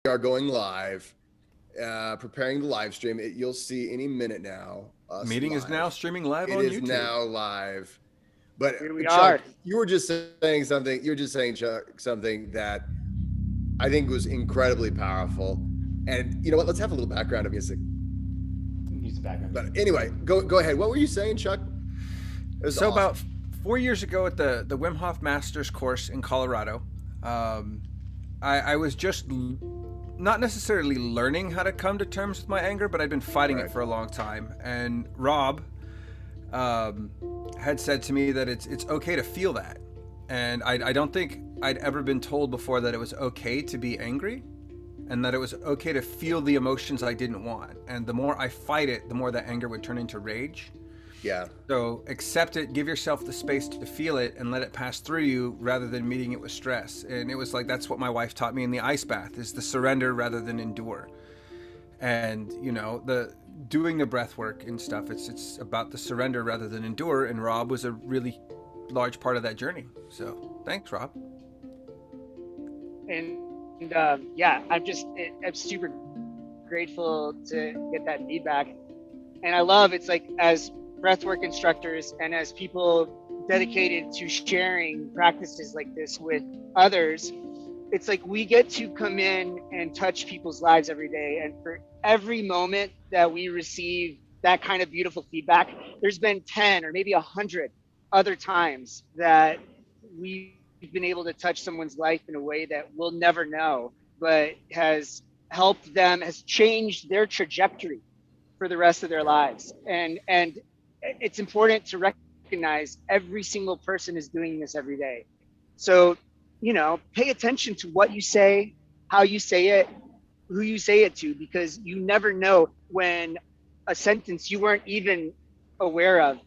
are going live, preparing the live stream. You'll see any minute now. Us Meeting is now live. streaming live It on is YouTube. now live. But Here we Chuck, are. you were just saying something. You were just saying, Chuck, something that I think was incredibly powerful. And you know what? Let's have a little background music. Use the background. But anyway, go ahead. What were you saying, Chuck? It was So awesome. about 4 years ago at the Wim Hof Masters course in Colorado, I was just not necessarily learning how to come to terms with my anger, but I'd been fighting it for a long time. And Rob had said to me that it's okay to feel that. And I don't think I'd ever been told before that it was okay to be angry and that it was okay to feel the emotions I didn't want. And the more I fight it, the more that anger would turn into rage. Yeah. So accept it, give yourself the space to feel it and let it pass through you rather than meeting it with stress. And it was like, that's what my wife taught me in the ice bath, is the surrender rather than endure. And, you know, the doing the breath work and stuff, it's about the surrender rather than endure. And Rob was a really large part of that journey. So thanks, Rob. And yeah, I'm super grateful to get that feedback. And I love, it's like, as breathwork instructors and as people dedicated to sharing practices like this with others, it's like we get to come in and touch people's lives every day. And for every moment that we receive that kind of beautiful feedback, there's been 10 or maybe 100 other times that we've been able to touch someone's life in a way that we'll never know, but has helped them, has changed their trajectory for the rest of their lives. And it's important to recognize every single person is doing this every day. So, you know, pay attention to what you say, how you say it, who you say it to, because you never know when a sentence you weren't even aware of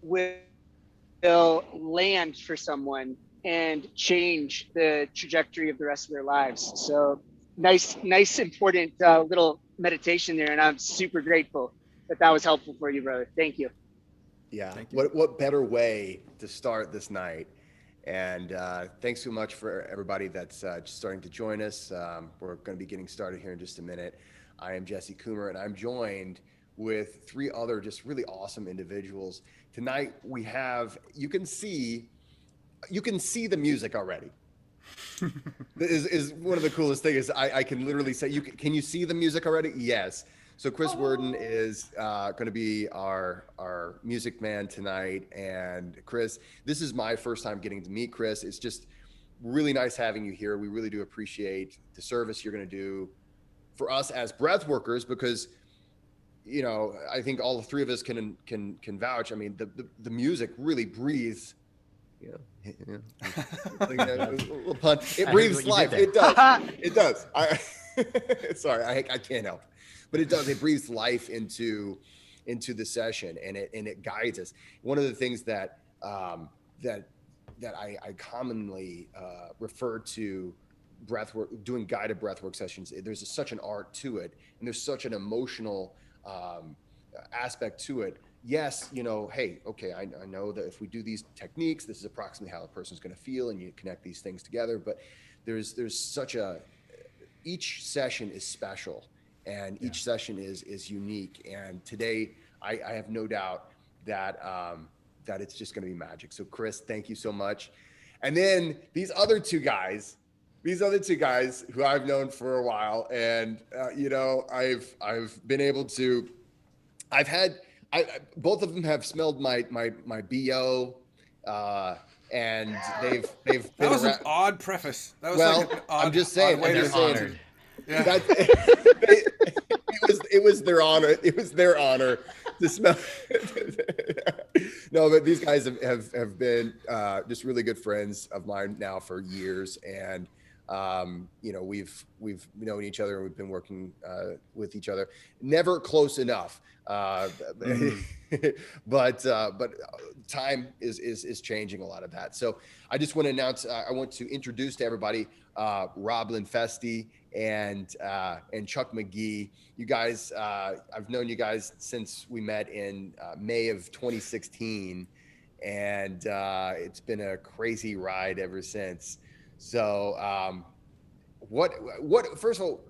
will land for someone and change the trajectory of the rest of their lives. So nice, important little meditation there. And I'm super grateful that was helpful for you, brother. Thank you. Yeah. Thank you. What better way to start this night? And thanks so much for everybody that's just starting to join us. We're going to be getting started here in just a minute. I am Jesse Coomer, and I'm joined with three other just really awesome individuals. Tonight we have, you can see the music already. is one of the coolest things. I can literally say, can you see the music already? Yes. So Chris Wurden is going to be our music man tonight. And Chris, this is my first time getting to meet Chris. It's just really nice having you here. We really do appreciate the service you're going to do for us as breath workers, because, you know, I think all three of us can vouch. I mean, the music really breathes. Yeah. Like a little pun. It breathes life. It does. It does. Sorry, I can't help. But it does. It breathes life into the session, and it guides us. One of the things that I commonly refer to breathwork, doing guided breathwork sessions. There's such an art to it, and there's such an emotional aspect to it. Yes, you know, hey, okay, I know that if we do these techniques, this is approximately how a person's going to feel, and you connect these things together. But there's such each session is special, and each session is unique. And today, I have no doubt that that it's just going to be magic. So, Chris, thank you so much. And then these other two guys who I've known for a while, and you know, I've been able to, both of them have smelled my BO, and they've That been was around. an odd preface. That was Well, like an odd, I'm just saying, odd way I'm to just say saying. Honored. Yeah. It was their honor. It was their honor to smell. No, but these guys have been just really good friends of mine now for years, and you know, we've known each other, and we've been working with each other. Never close enough, but time is changing a lot of that. So I just want to announce. I want to introduce to everybody Rob Lenfestey and Chuck McGee. You guys, I've known you guys since we met in May of 2016, and it's been a crazy ride ever since. So what first of all,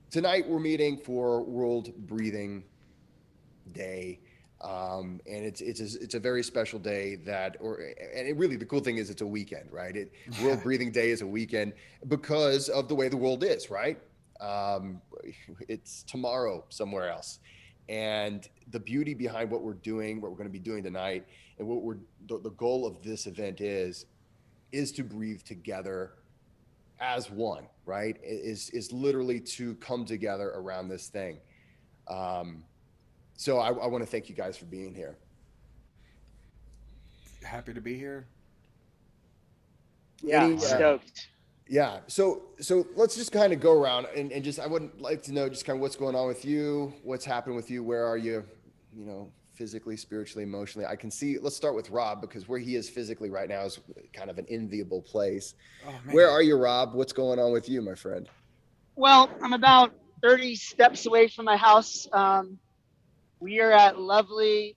tonight we're meeting for World Breathing Day. And it's a very special day and it really, the cool thing is it's a weekend, right? World Breathing Day is a weekend because of the way the world is, right? It's tomorrow somewhere else. And the beauty behind what we're doing, what we're going to be doing tonight, and the goal of this event is to breathe together as one, right? Is literally to come together around this thing. So I want to thank you guys for being here. Happy to be here. Yeah, stoked. Yeah. So let's just kind of go around and just, I would like to know just kind of what's going on with you, what's happened with you, where are you, physically, spiritually, emotionally. I can see, let's start with Rob, because where he is physically right now is kind of an enviable place. Oh, where are you, Rob? What's going on with you, my friend? Well, I'm about 30 steps away from my house. We are at lovely,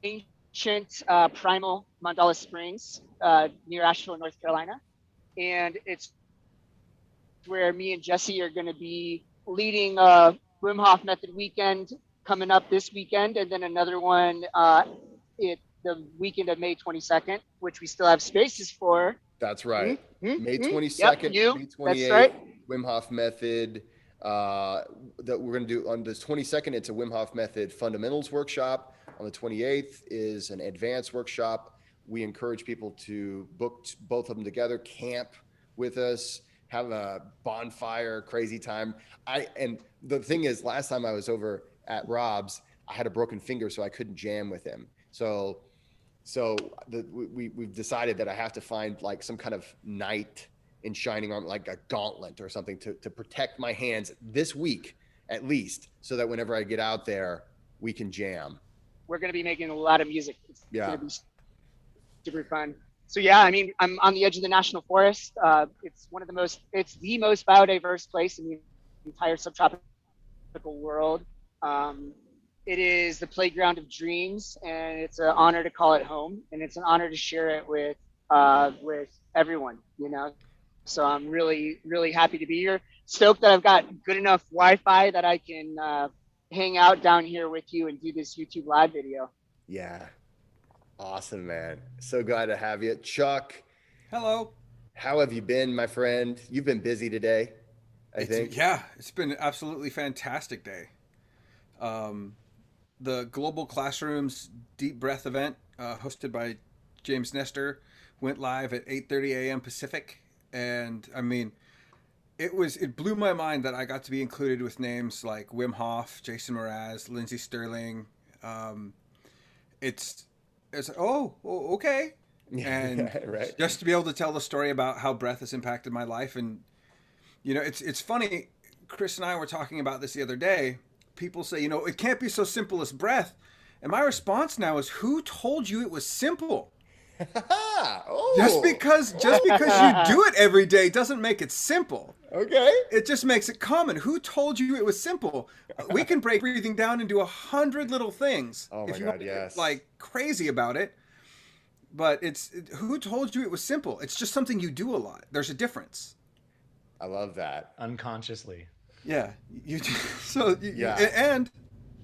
ancient, primal Mandala Springs near Asheville, North Carolina. And it's where me and Jesse are going to be leading a Wim Hof Method weekend coming up this weekend, and then another one the weekend of May 22nd, which we still have spaces for. That's right. May 22nd, yep, May 28th, that's right. Wim Hof Method. That we're going to do on the 22nd, it's a Wim Hof Method fundamentals workshop. On the 28th is an advanced workshop. We encourage people to book both of them together, camp with us, have a bonfire, crazy time. And the thing is, last time I was over at Rob's, I had a broken finger, so I couldn't jam with him. So we've decided that I have to find like some kind of knight in shining armor, like a gauntlet or something to protect my hands this week at least, so that whenever I get out there, we can jam. We're going to be making a lot of music. It's going to be super fun. So yeah, I mean, I'm on the edge of the national forest. It's the most biodiverse place in the entire subtropical world. It is the playground of dreams, and it's an honor to call it home, and it's an honor to share it with everyone, So I'm really, really happy to be here. Stoked that I've got good enough Wi-Fi that I can hang out down here with you and do this YouTube live video. Yeah. Awesome, man. So glad to have you. Chuck. Hello. How have you been, my friend? You've been busy today, I think. Yeah, it's been an absolutely fantastic day. The Global Classrooms Deep Breath event, hosted by James Nestor, went live at 8:30 a.m. Pacific. And I mean, it blew my mind that I got to be included with names like Wim Hof, Jason Mraz, Lindsey Sterling. It's okay. And right. Just to be able to tell the story about how breath has impacted my life. And, it's funny. Chris and I were talking about this the other day. People say, it can't be so simple as breath. And my response now is, who told you it was simple? Just because you do it every day doesn't make it simple. Okay. It just makes it common. Who told you it was simple? We can break breathing down into 100 little things. Oh my if you God, want yes. to get, like, crazy about it. But who told you it was simple? It's just something you do a lot. There's a difference. I love that. Unconsciously. Yeah. And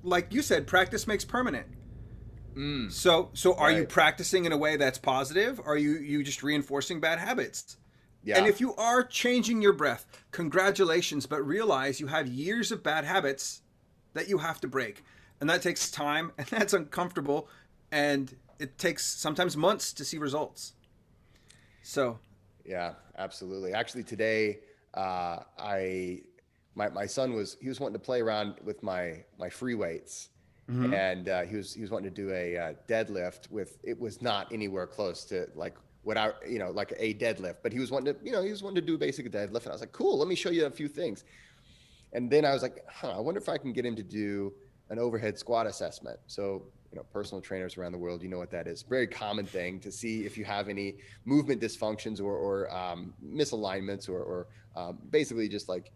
like you said, practice makes permanent. So are you practicing in a way that's positive? Or are you just reinforcing bad habits? Yeah. And if you are changing your breath, congratulations, but realize you have years of bad habits that you have to break. And that takes time, and that's uncomfortable, and it takes sometimes months to see results. So. Yeah, absolutely. Actually, today, my son was wanting to play around with my free weights. Mm-hmm. And he was wanting to do a deadlift it was not anywhere close to like what like a deadlift, but he was wanting to do a basic deadlift. And I was like, cool, let me show you a few things. And then I was like, I wonder if I can get him to do an overhead squat assessment. So, personal trainers around the world, you know what that is. Very common thing to see if you have any movement dysfunctions or misalignments or basically just like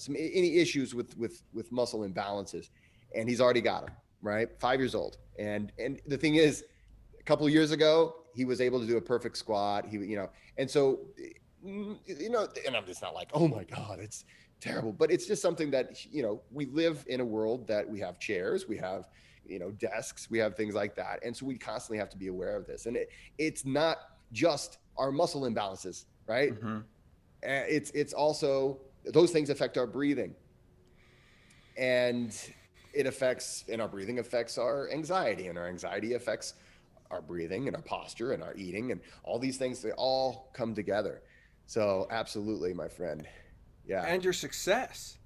any issues with muscle imbalances. And he's already got them, right? 5 years old. And the thing is, a couple of years ago, he was able to do a perfect squat. And so, and I'm just not like, oh my God, it's terrible, but it's just something that, we live in a world that we have chairs, we have, desks, we have things like that. And so we constantly have to be aware of this. And it's not just our muscle imbalances, right? Mm-hmm. It's also, those things affect our breathing. And our breathing affects our anxiety, and our anxiety affects our breathing and our posture and our eating, and all these things, they all come together. So absolutely, my friend. Yeah. And your success.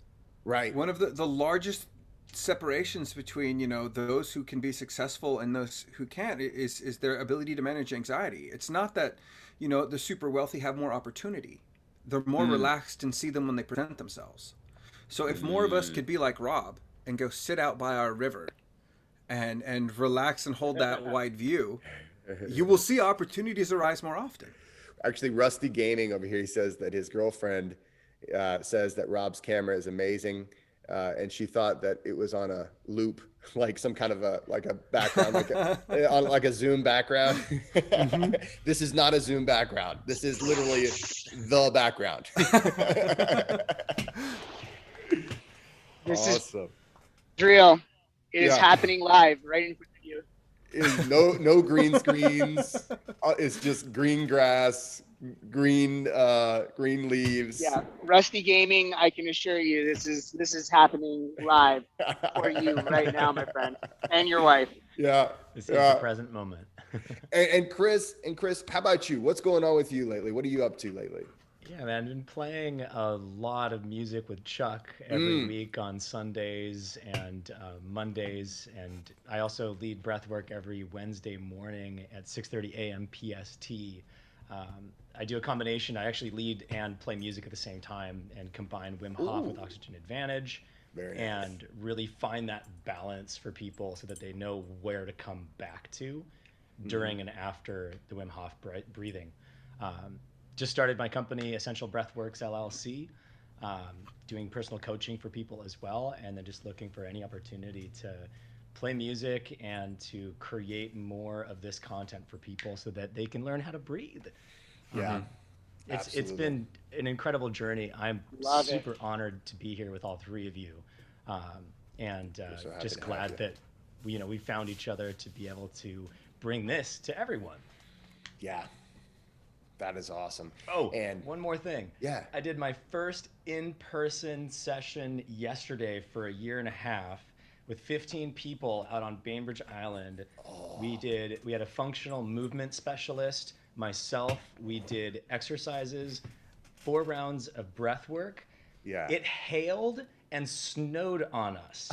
Right. One of the largest separations between, those who can be successful and those who can't is their ability to manage anxiety. It's not that, the super wealthy have more opportunity. They're more relaxed and see them when they present themselves. So if more of us could be like Rob and go sit out by our river and relax and hold that wide view, you will see opportunities arise more often. Actually, Rusty Gaming over here, he says that his girlfriend says that Rob's camera is amazing, and she thought that it was on a loop, like some kind of a background, like a Zoom background. Mm-hmm. This is not a Zoom background. This is literally the background. This awesome. is real. It is happening live right in front of you. No green screens. It's just green grass, green leaves. Yeah, Rusty Gaming. I can assure you, this is happening live for you right now, my friend, and your wife. Yeah, this is the present moment. and Chris, how about you? What's going on with you lately? What are you up to lately? Yeah, man, I've been playing a lot of music with Chuck every week on Sundays and Mondays, and I also lead Breathwork every Wednesday morning at 6:30 a.m. PST. I do a combination. I actually lead and play music at the same time and combine Wim Hof with Oxygen Advantage. Very nice. And really find that balance for people so that they know where to come back to during and after the Wim Hof breathing. Just started my company, Essential Breathworks LLC, doing personal coaching for people as well, and then just looking for any opportunity to play music and to create more of this content for people so that they can learn how to breathe. Yeah. It's been an incredible journey. I'm super honored to be here with all three of you, and just glad that we found each other to be able to bring this to everyone. Yeah. That is awesome. Oh, and one more thing. Yeah. I did my first in-person session yesterday for a year and a half with 15 people out on Bainbridge Island. Oh. We had a functional movement specialist, myself. We did exercises, 4 rounds of breath work. Yeah. It hailed and snowed on us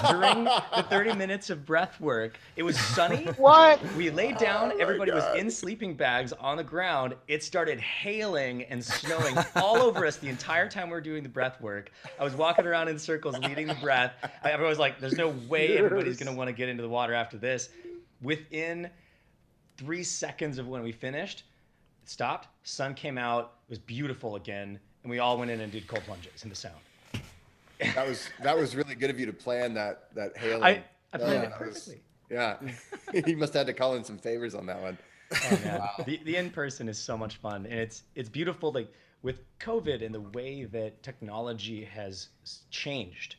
during the 30 minutes of breath work. It was sunny. What? We laid down. Everybody was in sleeping bags on the ground. It started hailing and snowing all over us the entire time we were doing the breath work. I was walking around in circles, leading the breath. Everyone was like, there's no way everybody's going to want to get into the water after this. Within 3 seconds of when we finished, it stopped, sun came out, it was beautiful again, and we all went in and did cold plunges in the sound. That was really good of you to plan that hailing. I planned it perfectly. You must have had to call in some favors on that one. Oh, man. Wow. The in-person is so much fun, and it's beautiful. Like with COVID and the way that technology has changed,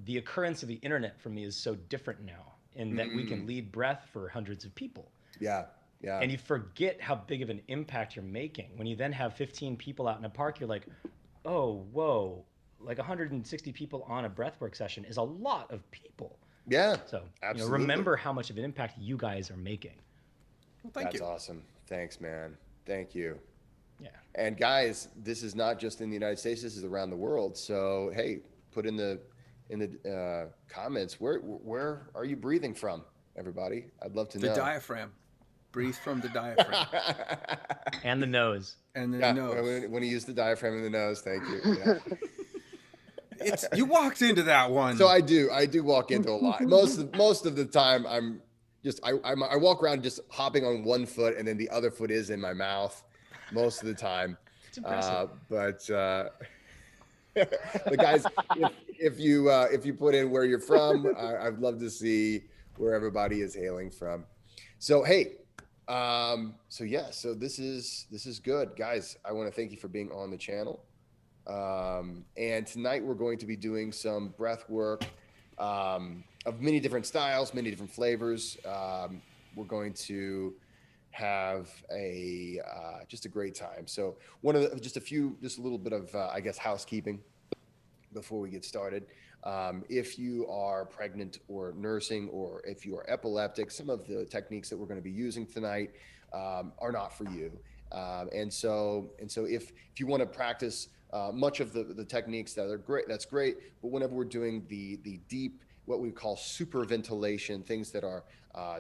the occurrence of the internet for me is so different now, in that we can lead breath for hundreds of people. Yeah. And you forget how big of an impact you're making when you then have 15 people out in a park. You're like, oh, whoa. Like 160 people on a breathwork session is a lot of people. Yeah. So absolutely. Remember how much of an impact you guys are making. Well, thank you. That's awesome. Thanks, man. Thank you. Yeah. And guys, this is not just in the United States. This is around the world. So hey, put in the comments where are you breathing from, everybody? I'd love to know. The diaphragm. Breathe from the diaphragm. And the nose. And the nose. When you use the diaphragm in the nose, thank you. Yeah. You walked into that one. So I do walk into a lot. Most of the time I walk around just hopping on one foot and then the other foot is in my mouth most of the time. It's impressive. But guys, if you put in where you're from, I'd love to see where everybody is hailing from. So hey, so this is good, guys. I want to thank you for being on the channel. And tonight we're going to be doing some breath work of many different styles, many different flavors. We're going to have just a great time. So just a little bit of, I guess, housekeeping before we get started. If you are pregnant or nursing, or if you are epileptic, some of the techniques that we're going to be using tonight are not for you. And so if you want to practice much of the techniques that are great, that's great. But whenever we're doing the deep, what we call super ventilation, things that are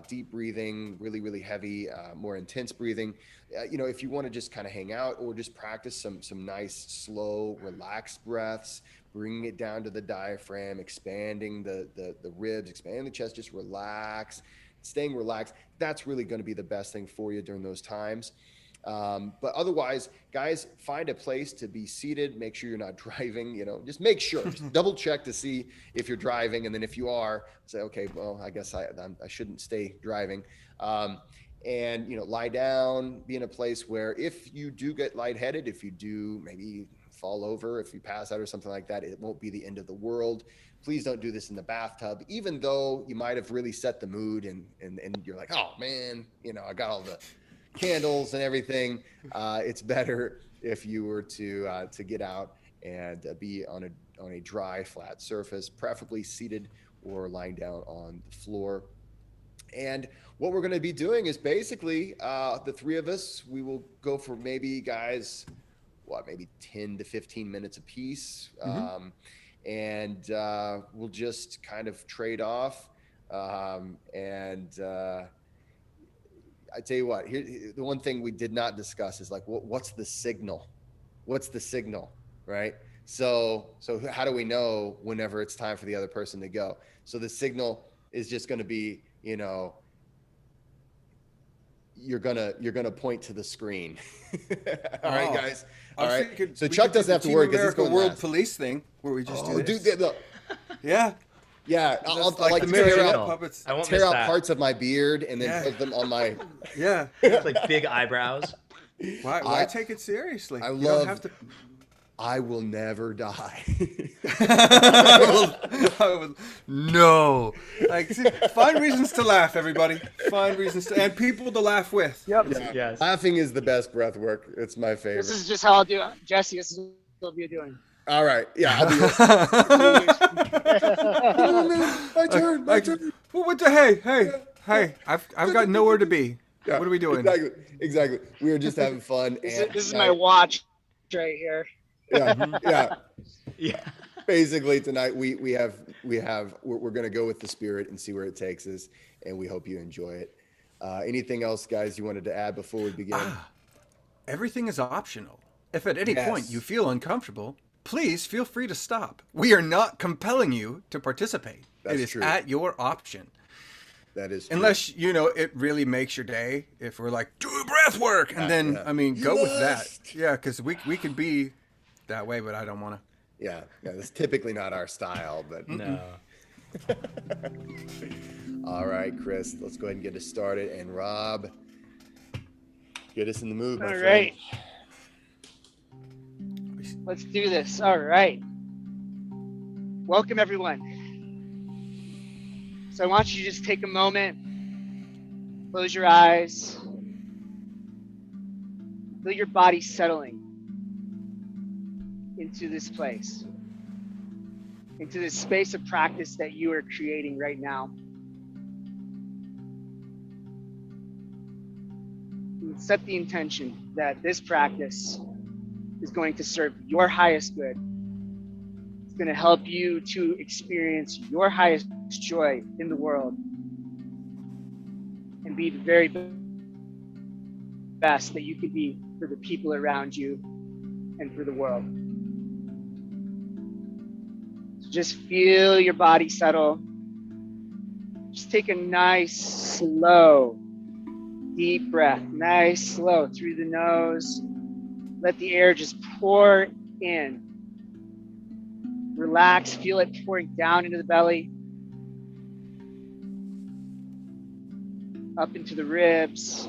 deep breathing, really, really heavy, more intense breathing, if you want to just kind of hang out or just practice some nice, slow, relaxed breaths, bringing it down to the diaphragm, expanding the ribs, expanding the chest, just relax, staying relaxed. That's really going to be the best thing for you during those times. But otherwise, guys, find a place to be seated. Make sure you're not driving, just make sure, just double check to see if you're driving. And then if you are, say, okay, well, I guess I shouldn't stay driving. And, lie down, be in a place where if you do get lightheaded, if you do maybe fall over, if you pass out or something like that, it won't be the end of the world. Please don't do this in the bathtub, even though you might have really set the mood and you're like, oh man, I got all the candles and everything. It's better if you were to get out and be on a dry, flat surface, preferably seated or lying down on the floor. And what we're going to be doing is basically the three of us, we will go for maybe 10 to 15 minutes a piece. And we'll just kind of trade off. I tell you what, here, the one thing we did not discuss is like, what's the signal? What's the signal, right? So how do we know whenever it's time for the other person to go? So the signal is just going to be, you're gonna point to the screen. All right, guys. All right. So Chuck doesn't have to worry because he's going World last. Police thing where we just do this. Dude, Yeah. Yeah, I'll like the tear out puppets. I won't tear miss out that. parts of my beard and then put them on my. Yeah. It's like big eyebrows. Why take it seriously? I You love. don't have to... I will never die. No. Like, see, find reasons to laugh, everybody. Find reasons to, and people to laugh with. Yep. Yeah. Yes. Laughing is the best breath work. It's my favorite. This is just how I'll do it. Jesse, this is what I'll be doing. All right. Yeah, I'll be. My turn. Well, hey! I've got nowhere to be. Yeah, what are we doing? Exactly. We were just having fun. This is my watch right here. Yeah. Yeah. Basically, tonight we're going to go with the spirit and see where it takes us, and we hope you enjoy it. Anything else, guys, you wanted to add before we begin? Everything is optional. If at any point you feel uncomfortable, please feel free to stop. We are not compelling you to participate. That's it is true. at your option. That is true. Unless, it really makes your day. If we're like, do breath work. And then, go with that. Yeah, because we could be that way, but I don't want to. Yeah, that's typically not our style, but. No. All right, Chris, let's go ahead and get us started. And Rob, get us in the mood, my friend. All right. Let's do this. All right. Welcome, everyone. So I want you to just take a moment, close your eyes, feel your body settling into this place, into this space of practice that you are creating right now. And set the intention that this practice is going to serve your highest good. It's going to help you to experience your highest joy in the world and be the very best that you could be for the people around you and for the world. So just feel your body settle. Just take a nice, slow, deep breath, nice, slow through the nose. Let the air just pour in. Relax, feel it pouring down into the belly, up into the ribs,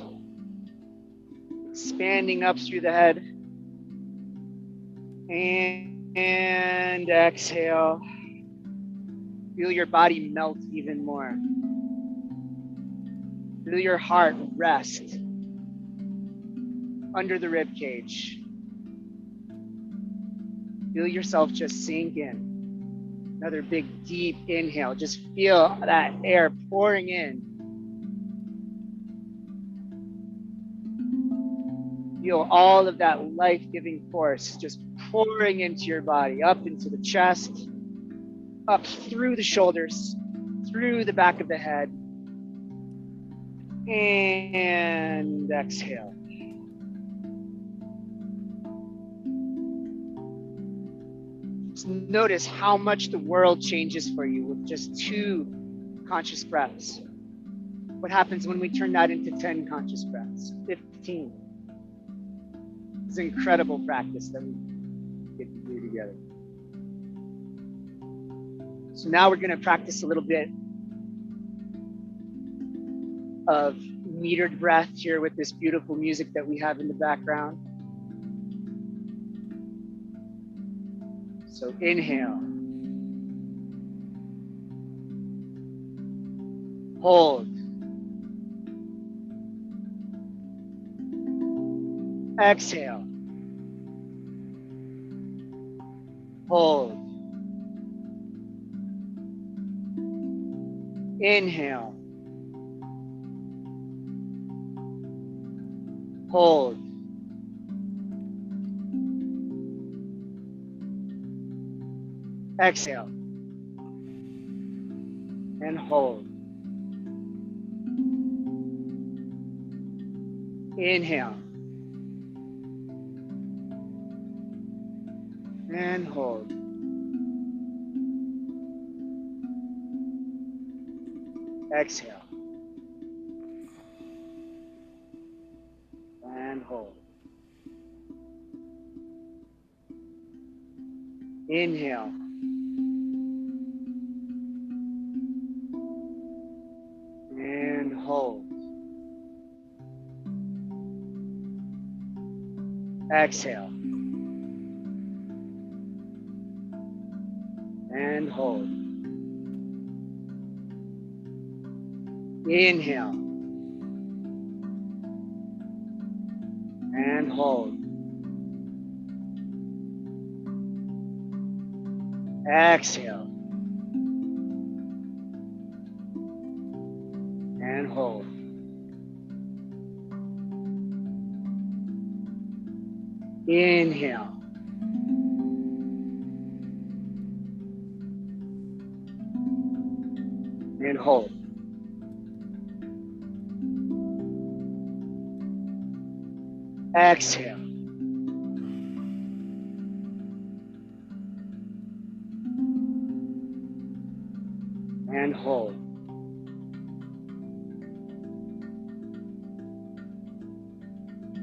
expanding up through the head, And exhale. Feel your body melt even more. Feel your heart rest under the rib cage. Feel yourself just sink in. Another big, deep inhale. Just feel that air pouring in. Feel all of that life-giving force just pouring into your body, up into the chest, up through the shoulders, through the back of the head. And exhale. Just notice how much the world changes for you with just 2 conscious breaths. What happens when we turn that into 10 conscious breaths, 15? It's an incredible practice that we get to do together. So now we're going to practice a little bit of metered breath here with this beautiful music that we have in the background. So inhale. Hold. Exhale. Hold. Inhale. Hold. Exhale. And hold. Inhale. And hold. Exhale. And hold. Inhale. And hold. Exhale. And hold. Inhale. And hold. Exhale. And hold. Inhale. And hold. Exhale. And hold.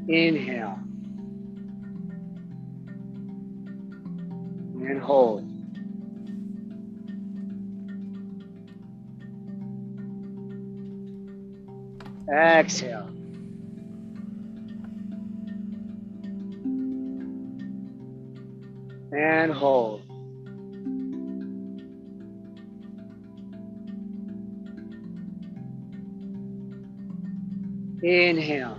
Inhale. And hold. Exhale. And hold. Inhale.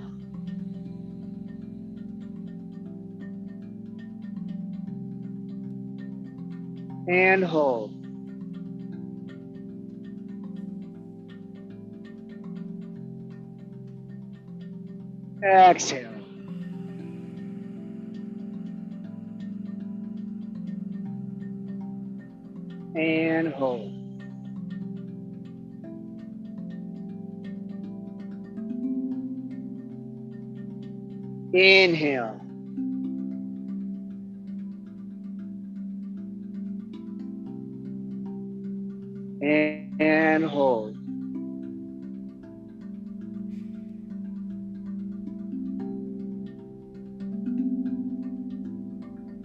And hold. Exhale. And hold. Inhale. And hold.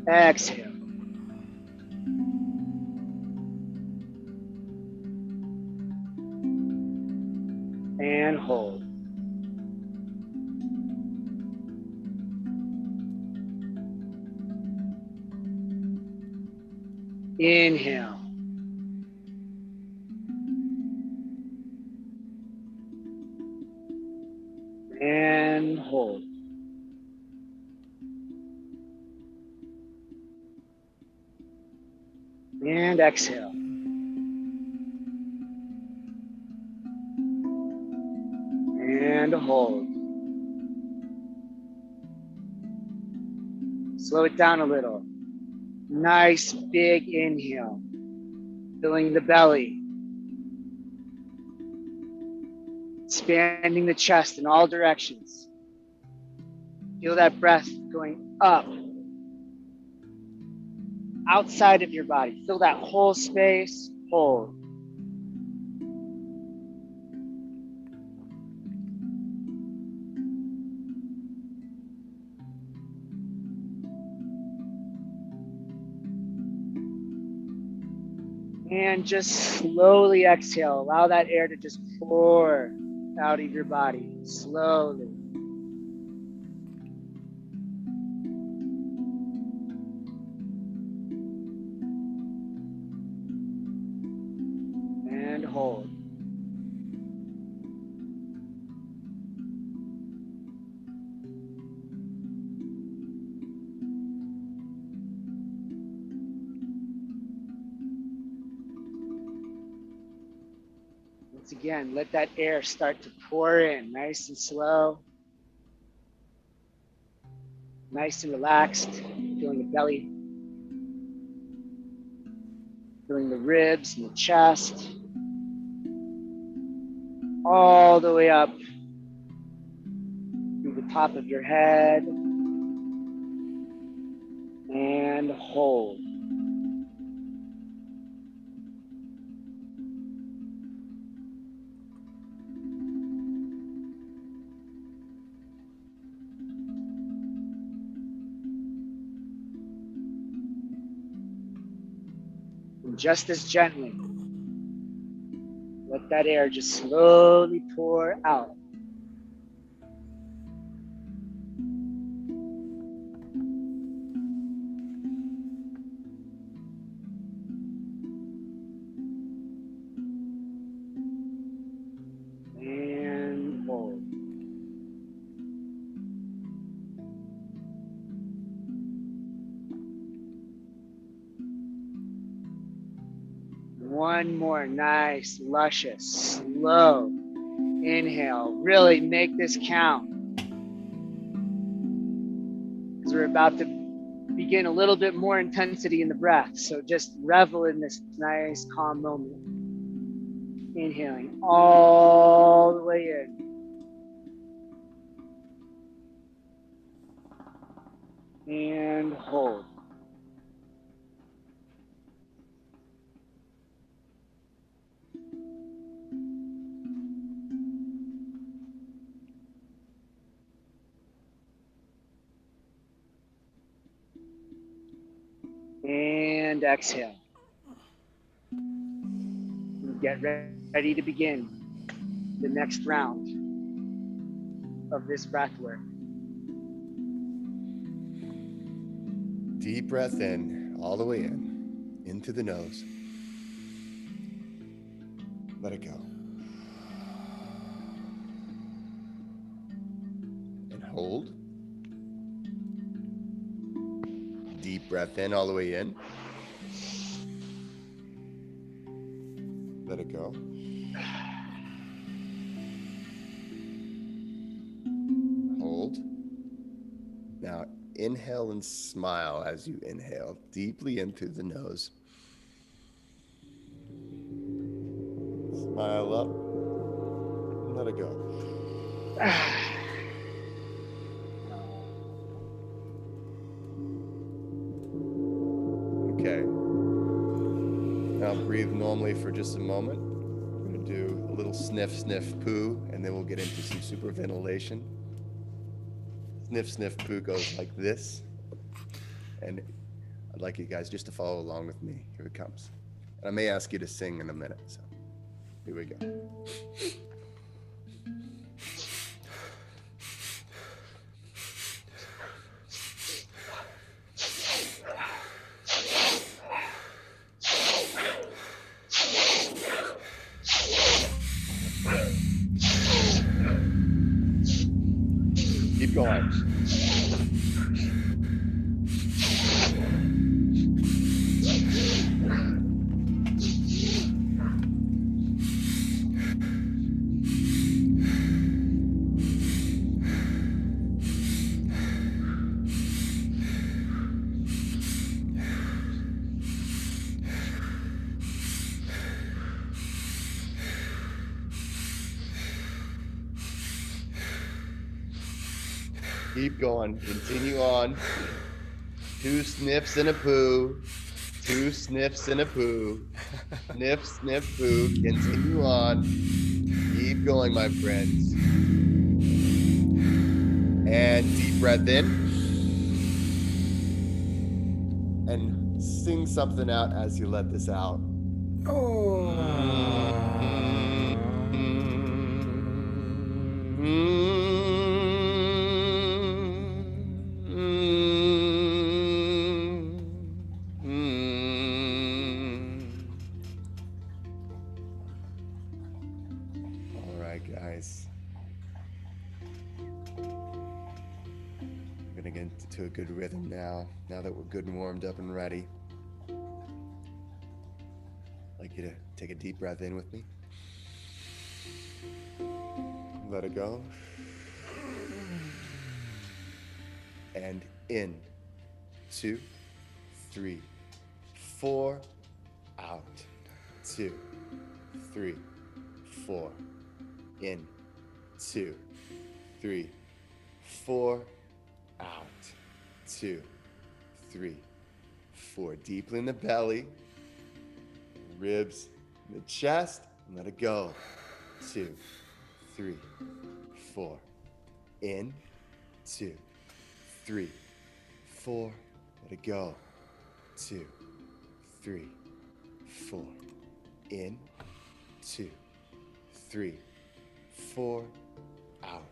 Exhale. And hold. Inhale. And hold. And exhale. And hold. Slow it down a little. Nice big inhale, filling the belly, expanding the chest in all directions. Feel that breath going up, outside of your body. Fill that whole space, hold. And just slowly exhale. Allow that air to just pour out of your body, slowly. And hold. Once again, let that air start to pour in, nice and slow. Nice and relaxed, feeling the belly, feeling the ribs and the chest, all the way up through the top of your head, and hold. And just as gently, let that air just slowly pour out. And hold. One more nice, luscious, slow inhale. Really make this count. Because we're about to begin a little bit more intensity in the breath. So just revel in this nice, calm moment. Inhaling all the way in. And hold. And exhale. Get ready to begin the next round of this breath work. Deep breath in, all the way in, into the nose. Let it go. And hold. Deep breath in, all the way in. Let it go. Hold. Now inhale and smile as you inhale deeply in through the nose. Smile up. And let it go. Okay. Now breathe normally for just a moment. We're going to do a little sniff, sniff, poo, and then we'll get into some super ventilation. Sniff, sniff, poo goes like this. And I'd like you guys just to follow along with me. Here it comes. And I may ask you to sing in a minute, so here we go. Keep going. Keep going. Continue on. 2 sniffs and a poo. 2 sniffs and a poo. Sniff, sniff, poo. Continue on. Keep going, my friends. And deep breath in. And sing something out as you let this out. All right, guys. We're gonna get into a good rhythm now that we're good and warmed up and ready. I'd like you to take a deep breath in with me. Let it go. And in. 2, 3, 4. Out. 2, 3, 4. In. 2, 3, 4. Out. 2, 3, 4. Deeply in the belly. Ribs in the chest. And let it go. 2, 3, 4. In. 2, 3, 4. Let it go. 2, 3, 4. In. 2, 3, 4. Out.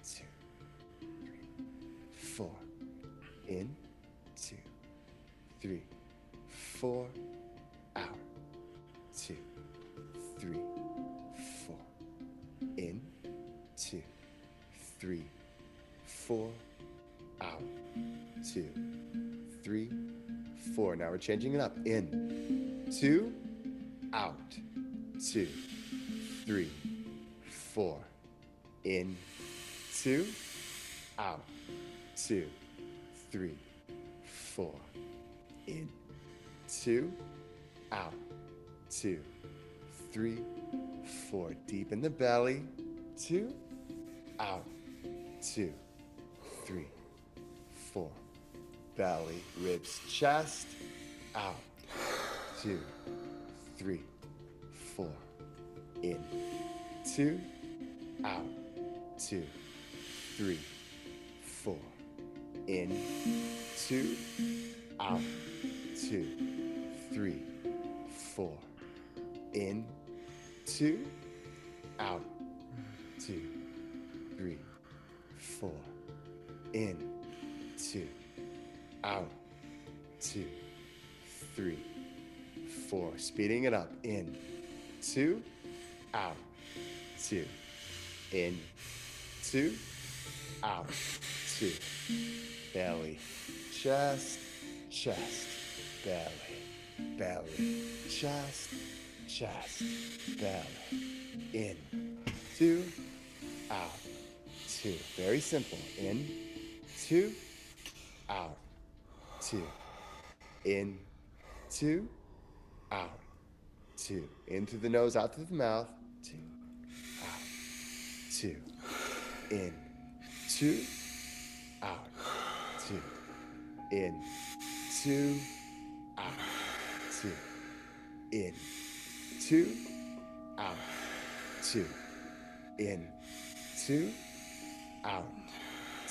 2, 3, 4. In. 2, 3, 4. Out. 2, 3, 4. In. 2, 3, 4. Out. 2, 3, 4. Now we're changing it up. In. 2. Out. 2, 3, 4. In. 2. Out. 2, 3, 4. In. 2. Out. 2, 3, 4. Deep in the belly. 2. Out. 2, 3, 4. Belly, ribs, chest. Out. 2, 3, 4. In. 2. Out. 2, 3, 4. In. 2. Out. 2, 3, 4. In. 2. Out. 2, 3, 4. In. 2. Out. 2, 3, 4. Speeding it up. In. 2. Out. 2. In. 2. Out. 2. Belly. Chest. Chest. Belly. Belly. Chest. Chest. Belly. In. 2. Out. 2. Very simple. In. 2. Out. 2. In. 2. Out. 2. In through the nose, out through the mouth. 2. Out. 2. In. 2. Out. 2. In. 2. Out. 2. In. 2. Out. 2. In. 2. Out.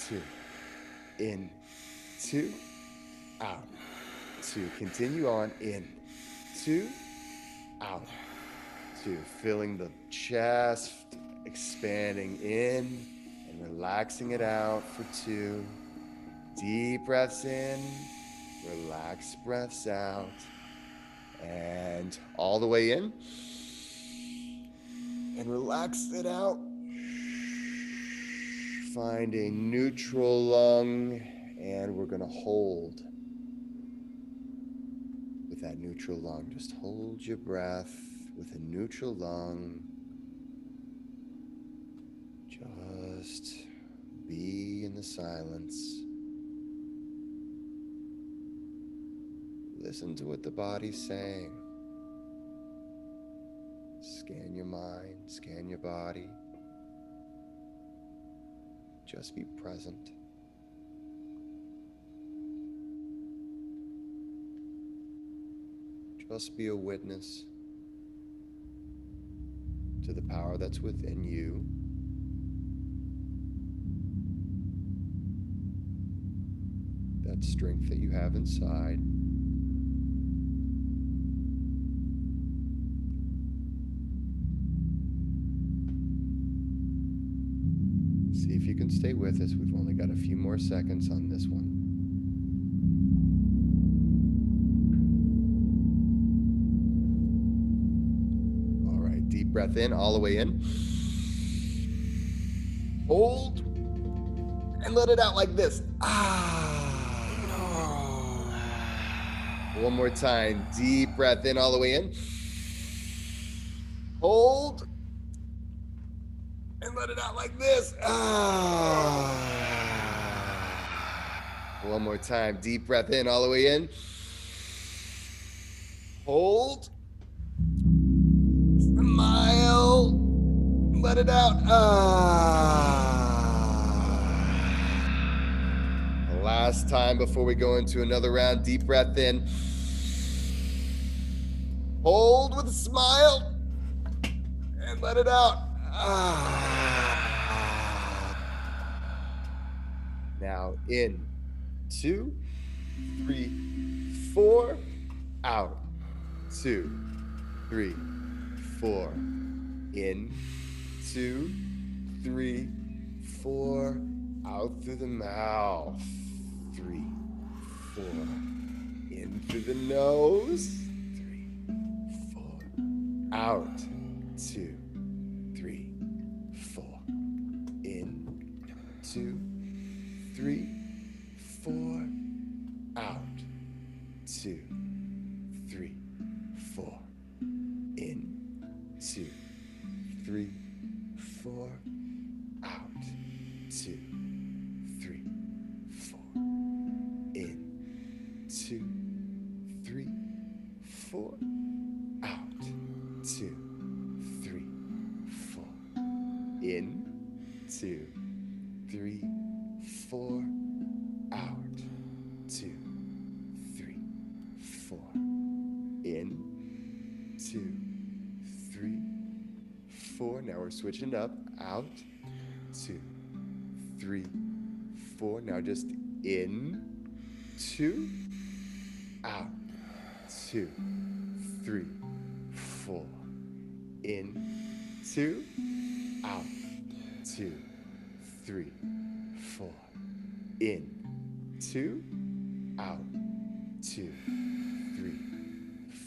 2. In. 2. Out. 2. Continue on. In. 2. Out. 2. Filling the chest, expanding in and relaxing it out for 2. Deep breaths in, relaxed breaths out, and all the way in, and relax it out Find a neutral lung, and we're going to hold with that neutral lung. Just hold your breath with a neutral lung. Just be in the silence. Listen to what the body's saying. Scan your mind, scan your body. Just be present. Just be a witness to the power that's within you. That strength that you have inside. See if you can stay with us. We've only got a few more seconds on this one. All right, deep breath in, all the way in. Hold, and let it out like this. One more time, deep breath in, all the way in. Hold, and let it out like this. One more time. Deep breath in, all the way in. Hold. Smile. Let it out. Last time before we go into another round. Deep breath in. Hold with a smile. And let it out. Now in, 2, 3, 4, out, 2, 3, 4, in, 2, 3, 4, out through the mouth, 3, 4, in through the nose, 3, 4, out, 2, 3, 4, in, 2, 3, 4, out, 2, 3, 4, in, 2, 3, 4, out, 2, 3, 4, in, 2, 3, 4, out, 2, 3, 4, in, 2, 3, 4, out, 2, 3, 4, in, 2, 3, 4. Now we're switching up. Out, 2, 3, 4. Now just in, 2, out, 2, 3, 4. In, 2, out, 2, 3, 4. In, 2, out, 2, 3,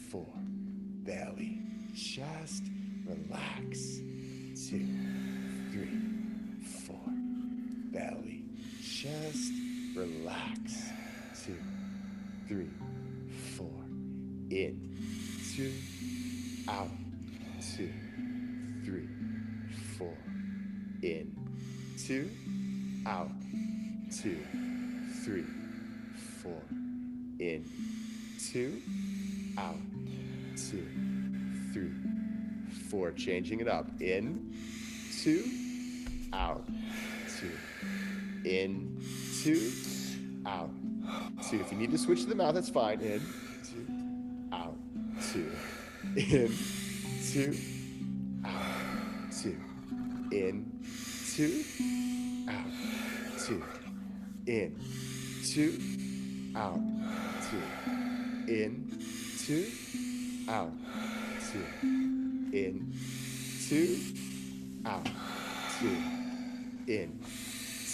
4. Belly, chest, relax. 2, 3, 4. Belly, chest, relax. 2, 3, 4. In, 2, out, 2, 3, 4. In, 2, out, 2, 3, 4. In, 2, out, 2, 3, 4. Changing it up. In, 2, out, 2. In, 2, out, 2. If you need to switch to the mouth, that's fine. In, 2, out, 2. In, 2, out, 2. In, 2, out, 2. In, 2, out, 2. In, 2, out, 2. In, 2, out, 2. In,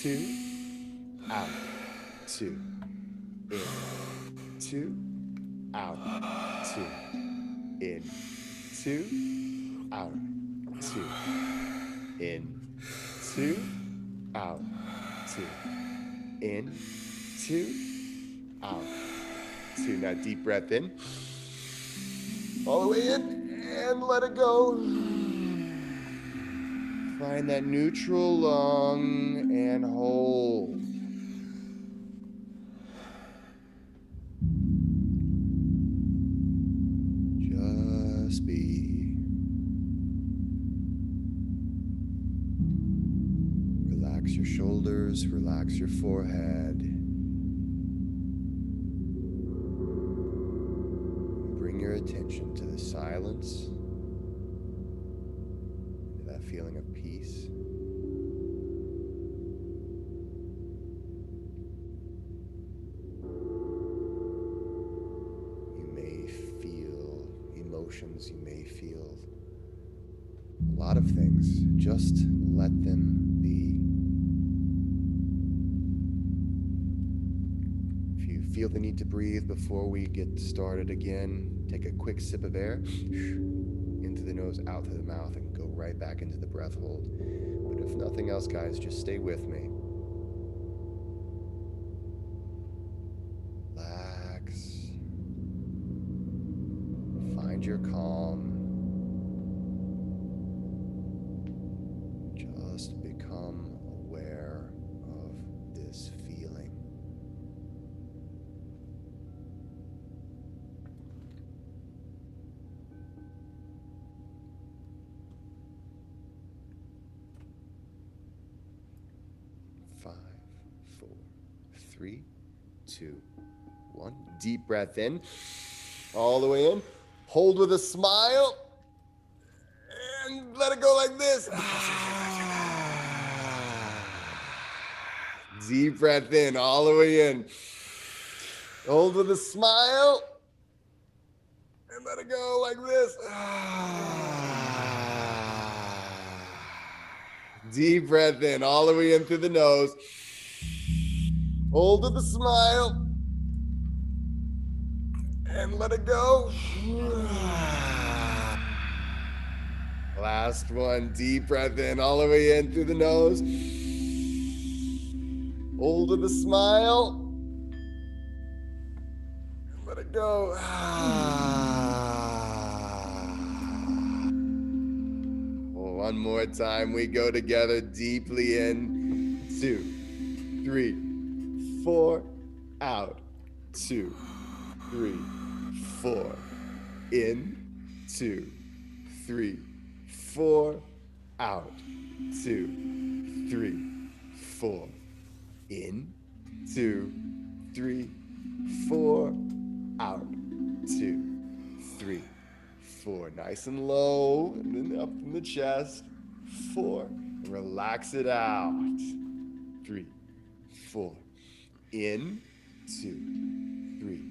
2, out, 2. In, 2, out, 2. In, 2, out, 2. In, 2, out, 2. In, 2, out, 2. Now deep breath in. All the way in and let it go. Find that neutral lung and hold. Just be. Relax your shoulders, relax your forehead. Bring your attention to the silence, to that feeling of peace. You may feel emotions, you may feel a lot of things. Just let them be. If you feel the need to breathe before we get started again, take a quick sip of air into the nose, out through the mouth, and go right back into the breath hold. But if nothing else, guys, just stay with me. Relax. Find your calm. Just become aware of this feeling. Five, 4, 3, 2, 1. Deep breath in. All the way in. Hold with a smile. And let it go like this. Deep breath in, all the way in. Hold with a smile. And let it go like this. Deep breath in, all the way in through the nose. Hold with a smile. And let it go. Last one, deep breath in, all the way in through the nose. Hold with a smile. And let it go. One more time, we go together deeply in. 2, 3, 4, out. 2, 3, 4, in. 2, 3, 4, out. 2, 3, 4, in. 2, 3, 4, out. 2, 3, 4. Nice and low, and then up in the chest. 4, and relax it out. 3, 4, in. 2, 3,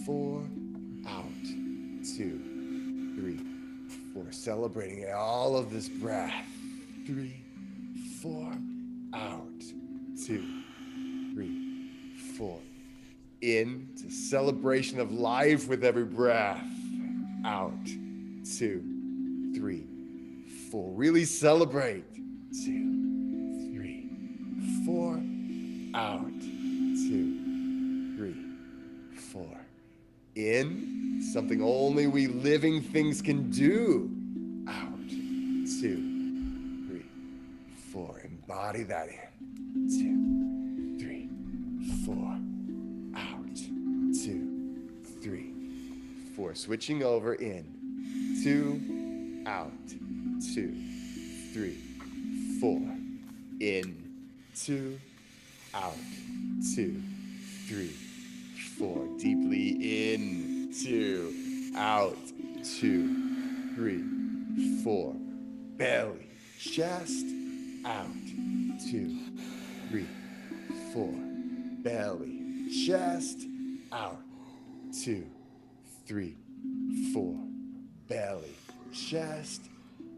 4, out. 2, 3, 4. Celebrating all of this breath. 3, 4, out. 2, 3, 4. In to celebration of life with every breath. Out. 2, 3, 4. Really celebrate. 2, 3, 4. Out. 2, 3, 4. In. Something only we living things can do. Out. 2, 3, 4. Embody that in. 2, 3, 4. Out. 2, 3, 4. Switching over in. 2, out. 2, 3, 4. In. 2, out. 2, 3, 4. Deeply in. 2, out. 2, 3, 4. Belly, chest, out. 2, 3, 4. Belly, chest, out. 2, 3, 4. Belly, chest,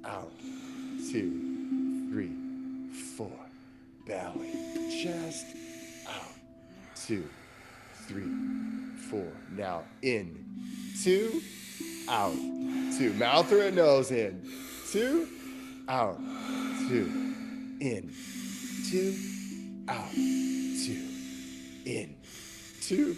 out. 2, 3, 4. Belly, chest, out. 2, 3, 4. Now in. 2, out. 2. Mouth or nose in. 2, out. 2, in. two, out, two, in, two,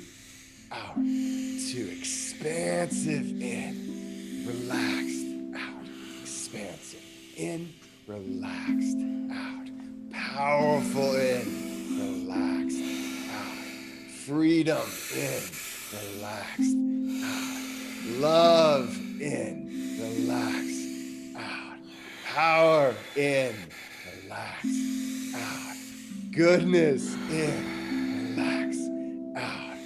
out, two, expansive in, relaxed, out, expansive in, relaxed, out, powerful in, relaxed, out, freedom in, relaxed, out, love in, relaxed, out, power in, relaxed, out, goodness in, relaxed, out,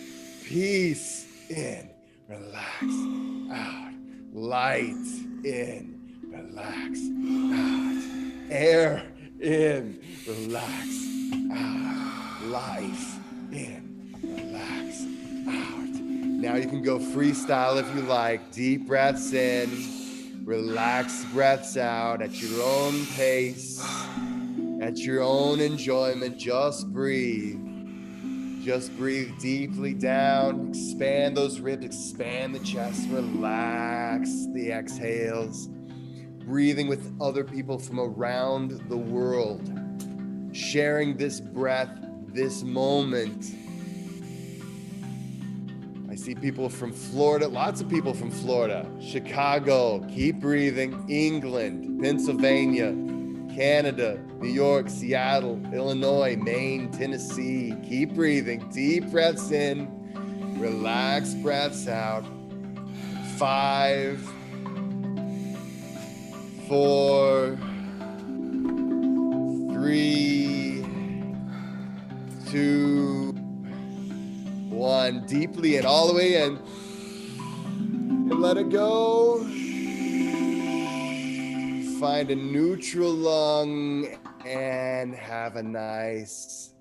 peace in, relaxed, out, light in, relaxed, out, air in, relaxed, out, life in, relaxed, out. Now you can go freestyle if you like. Deep breaths in, relaxed breaths out at your own pace, at your own enjoyment. Just breathe. Just breathe deeply down, expand those ribs, expand the chest, relax the exhales. Breathing with other people from around the world, sharing this breath, this moment. I see people from Florida, lots of people from Florida, Chicago, keep breathing, England, Pennsylvania, Canada, New York, Seattle, Illinois, Maine, Tennessee. Keep breathing. Deep breaths in, relaxed breaths out. 5, 4, 3, 2, 1. Deeply in, all the way in. And let it go. Find a neutral lung and have a nice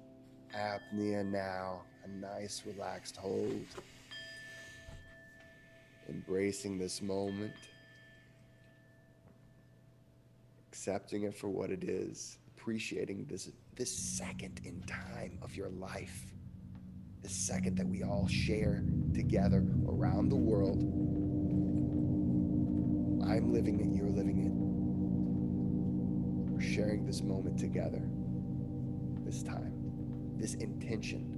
apnea now. A nice relaxed hold. Embracing this moment. Accepting it for what it is. Appreciating this second in time of your life. This second that we all share together around the world. I'm living it, you're living it. We're sharing this moment together, this time, this intention.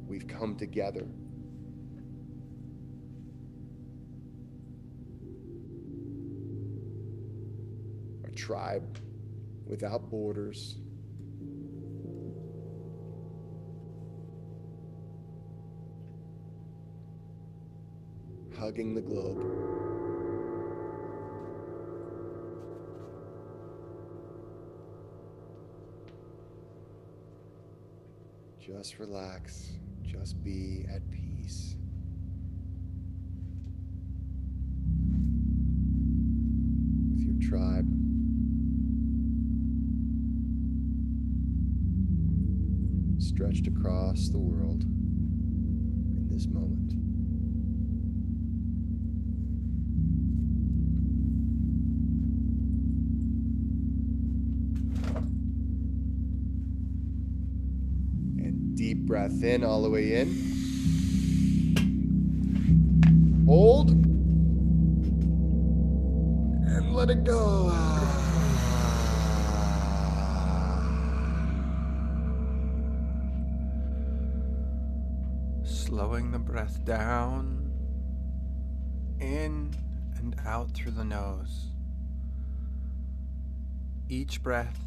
We've come together. A tribe without borders. Hugging the globe. Just relax, just be at peace. With your tribe. Stretched across the world in this moment. Deep breath in, all the way in. Hold. And let it go. Slowing the breath down, in and out through the nose. Each breath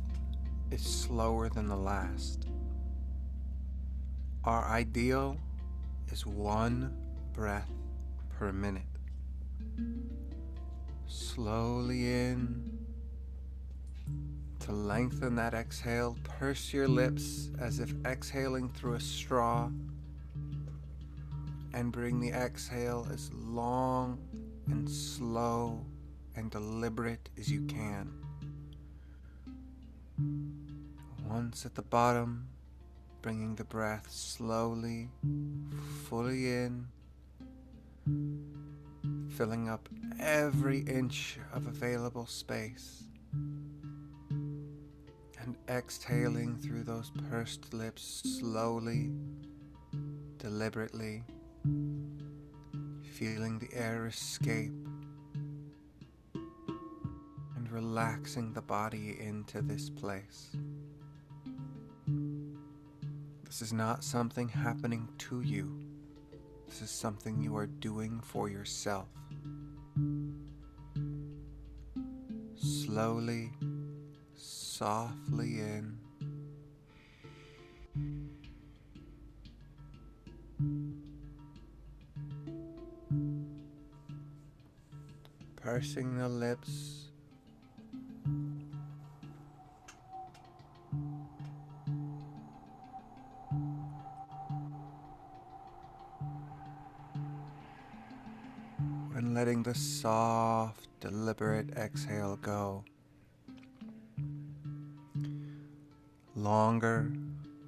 is slower than the last. Our ideal is 1 breath per minute. Slowly in. To lengthen that exhale, purse your lips as if exhaling through a straw. And bring the exhale as long and slow and deliberate as you can. Once at the bottom, bringing the breath slowly, fully in, filling up every inch of available space, and exhaling through those pursed lips slowly, deliberately, feeling the air escape and relaxing the body into this place. This is not something happening to you. This is something you are doing for yourself. Slowly, softly in. Pursing the lips. And letting the soft, deliberate exhale go. Longer,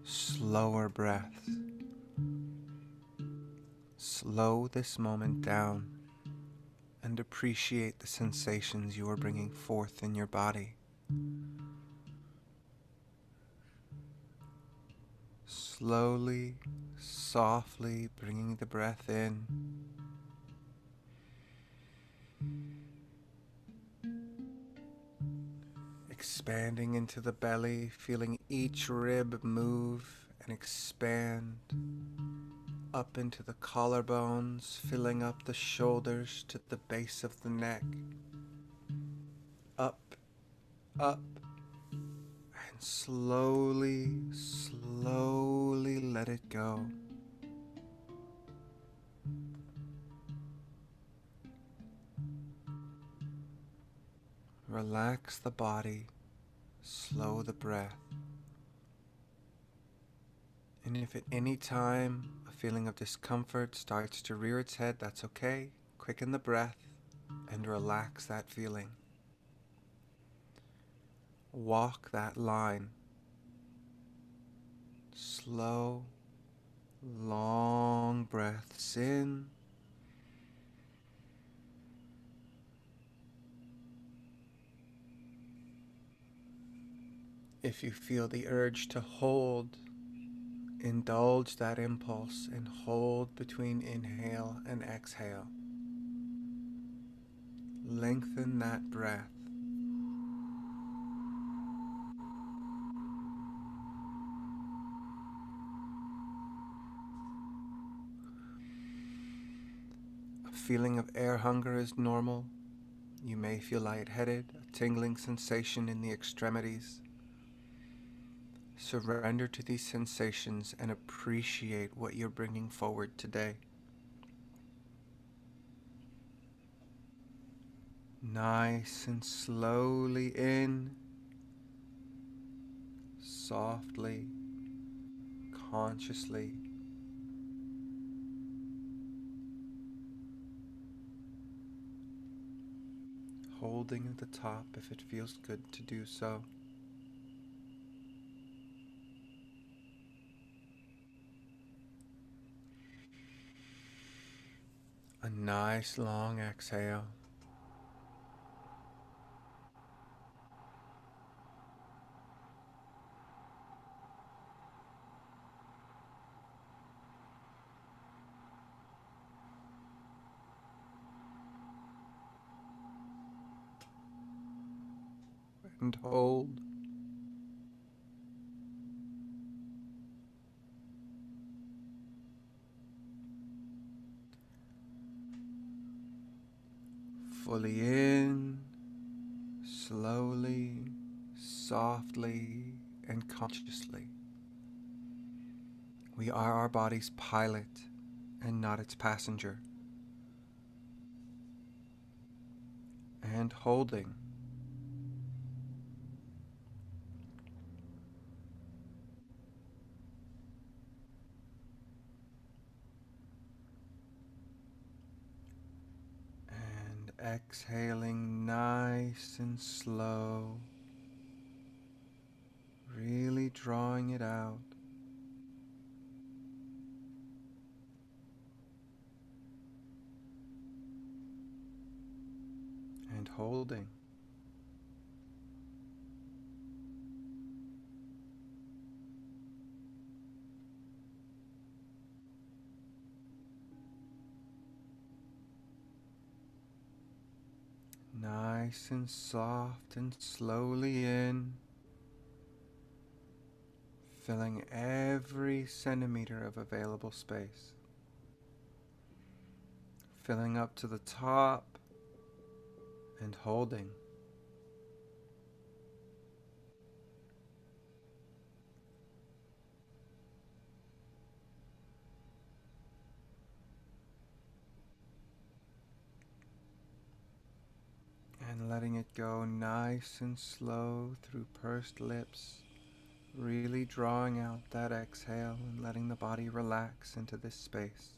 slower breaths. Slow this moment down and appreciate the sensations you are bringing forth in your body. Slowly, softly bringing the breath in. Expanding into the belly, feeling each rib move and expand. Up into the collarbones, filling up the shoulders to the base of the neck. Up, up, and slowly, slowly let it go. Relax the body, slow the breath. And if at any time a feeling of discomfort starts to rear its head, that's okay. Quicken the breath and relax that feeling. Walk that line. Slow, long breaths in. If you feel the urge to hold, indulge that impulse and hold between inhale and exhale. Lengthen that breath. A feeling of air hunger is normal. You may feel lightheaded, a tingling sensation in the extremities. Surrender to these sensations and appreciate what you're bringing forward today. Nice and slowly in, softly, consciously. Holding at the top if it feels good to do so. A nice long exhale. And hold. Fully in, slowly, softly, and consciously. We are our body's pilot and not its passenger. And holding. And exhaling nice and slow. Really drawing it out. And holding. Nice and soft and slowly in. filling every centimeter of available space, filling up to the top and holding. And letting it go nice and slow through pursed lips, really drawing out that exhale and letting the body relax into this space.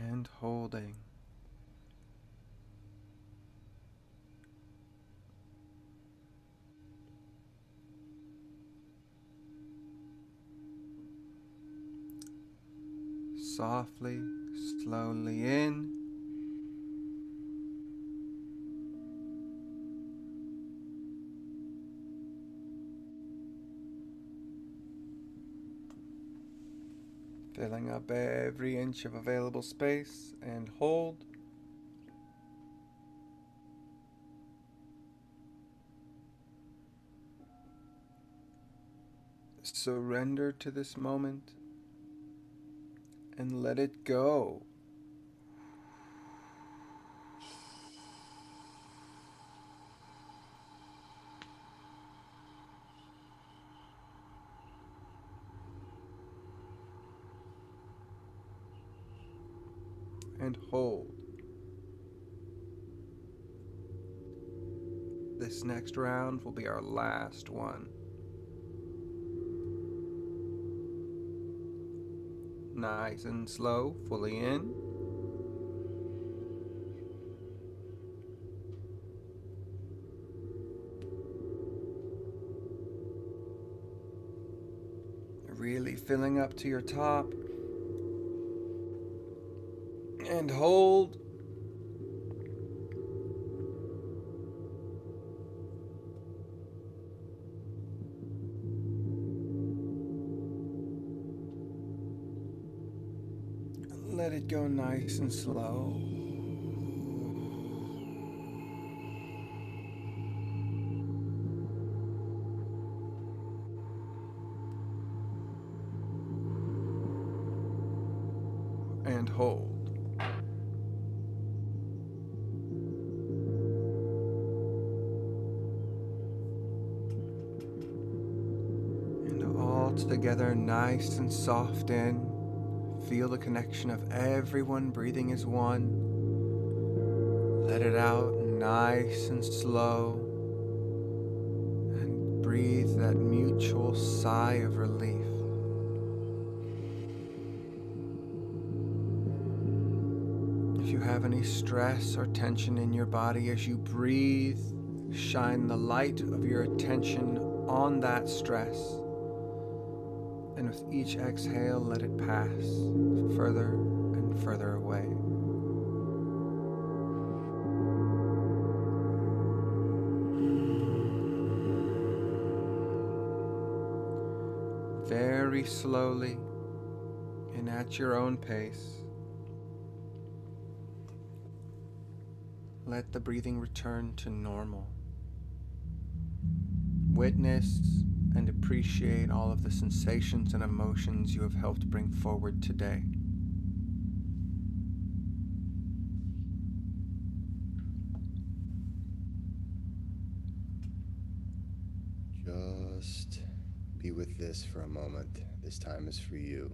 And holding. Softly, slowly in. Filling up every inch of available space and hold. Surrender to this moment and let it go. And hold. This next round will be our last one. Nice and slow, fully in. Really filling up to your top. And hold. Let it go nice and slow. And hold. And all together nice and soft in. Feel the connection of everyone breathing as one. Let it out nice and slow. And breathe that mutual sigh of relief. If you have any stress or tension in your body as you breathe, shine the light of your attention on that stress. And with each exhale, let it pass further and further away. Very slowly and at your own pace, let the breathing return to normal. Witness and appreciate all of the sensations and emotions you have helped bring forward today. Just be with this for a moment. This time is for you.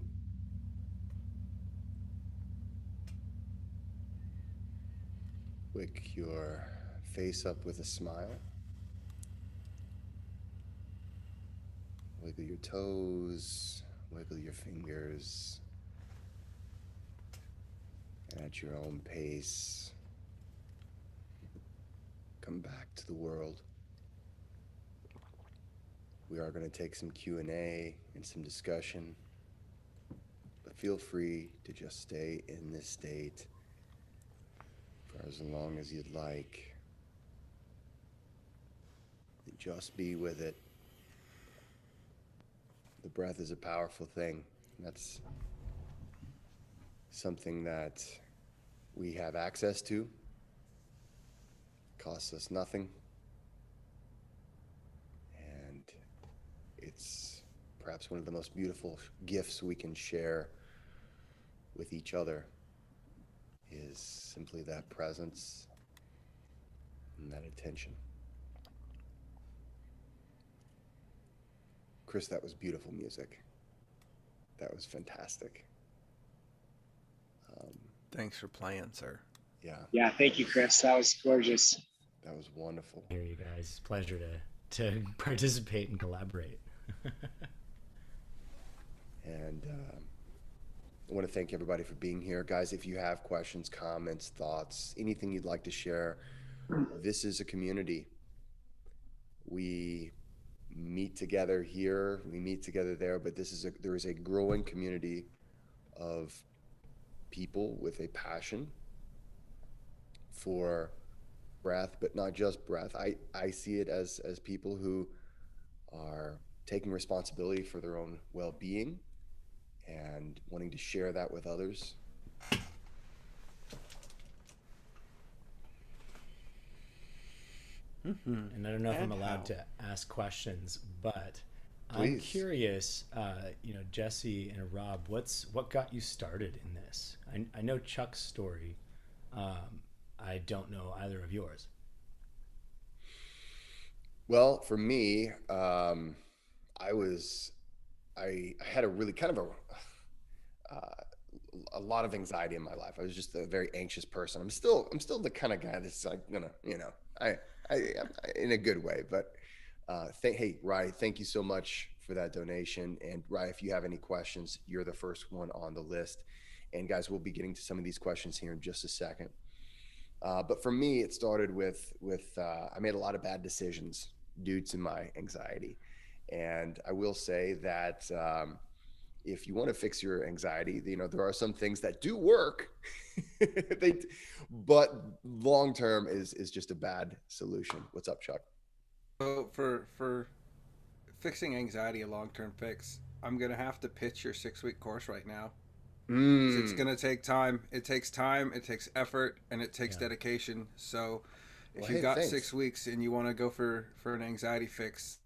Wick your face up with a smile. Wiggle your toes, wiggle your fingers. And at your own pace, come back to the world. We are going to take some Q&A and some discussion, but feel free to just stay in this state for as long as you'd like. And just be with it. The breath is a powerful thing. That's something that we have access to. It costs us nothing. it's perhaps one of the most beautiful gifts we can share with each other is simply that presence and that attention. Chris, that was beautiful music. That was fantastic. Thanks for playing, sir. Yeah. Yeah, thank you, Chris. That was gorgeous. That was wonderful. Here, you guys. It's a pleasure to participate and collaborate. And I want to thank everybody for being here. Guys, if you have questions, comments, thoughts, anything you'd like to share, this is a community. We meet together here, we meet together there, but there is a growing community of people with a passion for breath, but not just breath. I see it as people who are taking responsibility for their own well-being and wanting to share that with others. And I don't know if I'm allowed to ask questions, but Please. I'm curious, Jesse and Rob, what got you started in this? I know Chuck's story. I don't know either of yours. Well, for me, I had a really kind of a lot of anxiety in my life. I was just a very anxious person. I'm still the kind of guy that's like gonna, I in a good way. But hey, Rye, thank you so much for that donation. And Rye, if you have any questions, you're the first one on the list. And guys, we'll be getting to some of these questions here in just a second. But for me, it started with I made a lot of bad decisions due to my anxiety. And I will say that if you want to fix your anxiety, there are some things that do work, but long term is just a bad solution. What's up, Chuck? So for fixing anxiety, a long-term fix, I'm gonna have to pitch your 6-week course right now. It's gonna take time. It takes time. It takes effort, and it takes dedication. So, if you've got 6 weeks and you want to go for an anxiety fix,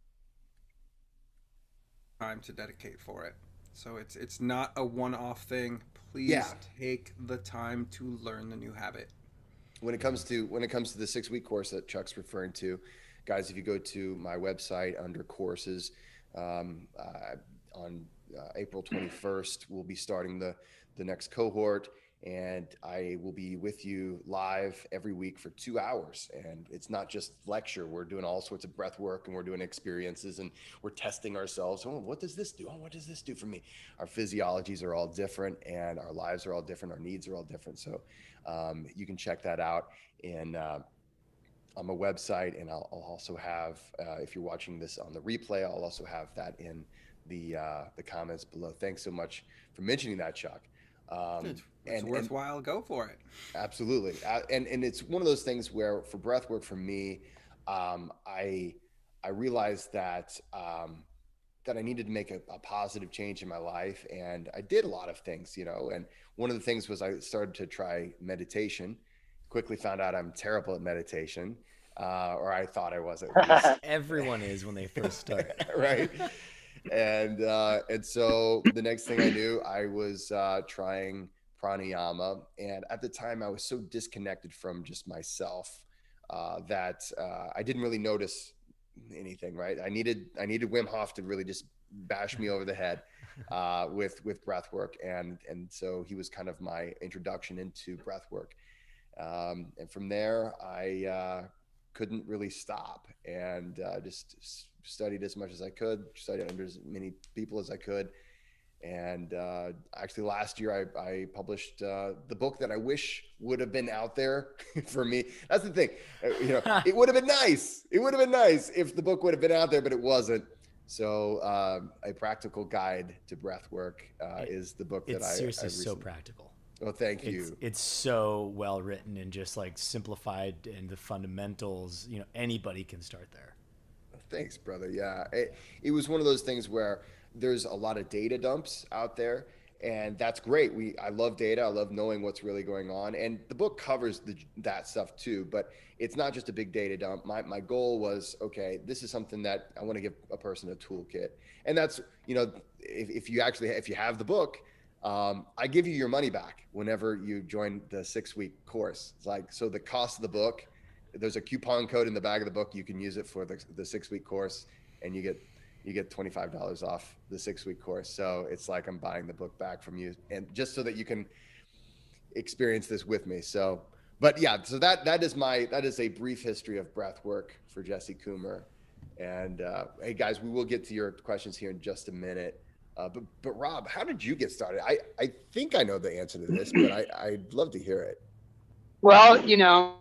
time to dedicate for it. So it's not a one-off thing. Please take the time to learn the new habit. When it comes to the 6-week course that Chuck's referring to, guys, if you go to my website under courses, on April 21st, we'll be starting the next cohort, and I will be with you live every week for 2 hours. And it's not just lecture. We're doing all sorts of breath work, and we're doing experiences, and we're testing ourselves. Oh, what does this do? Oh, what does this do for me? Our physiologies are all different, and our lives are all different. Our needs are all different. So you can check that out on my website, and I'll also have, if you're watching this on the replay, I'll also have that in the comments below. Thanks so much for mentioning that, Chuck. It's worthwhile. Go for it. Absolutely. And it's one of those things where for breathwork, for me, I realized that I needed to make a positive change in my life, and I did a lot of things, and one of the things was I started to try meditation. Quickly found out I'm terrible at meditation, or I thought I was at least. Everyone is when they first start. Right. And so the next thing I knew, I was trying pranayama. And at the time I was so disconnected from just myself that I didn't really notice anything, right? I needed Wim Hof to really just bash me over the head with breath work. And so he was kind of my introduction into breath work. And from there, I couldn't really stop, and just studied as much as I could, studied under as many people as I could. And actually last year I published the book that I wish would have been out there for me. That's the thing, it would have been nice. It would have been nice if the book would have been out there, but it wasn't. So A Practical Guide to Breathwork is the book that it's seriously so practical. Oh, thank you. It's so well written and just like simplified, and the fundamentals, anybody can start there. Thanks, brother. Yeah. It was one of those things where there's a lot of data dumps out there, and that's great. I love data. I love knowing what's really going on, and the book covers that stuff too. But it's not just a big data dump. My goal was, okay, this is something that I want to give a person a toolkit, and that's, you know, if you have the book, I give you your money back whenever you join the 6-week course. It's like, so the cost of the book, there's a coupon code in the back of the book. You can use it for the 6-week course, and you get $25 off the 6-week course. So it's like I'm buying the book back from you, and just so that you can experience this with me. So, but yeah, so that is a brief history of breath work for Jesse Coomer. And hey guys, we will get to your questions here in just a minute. But Rob, how did you get started? I think I know the answer to this, but I'd love to hear it. Well, you know,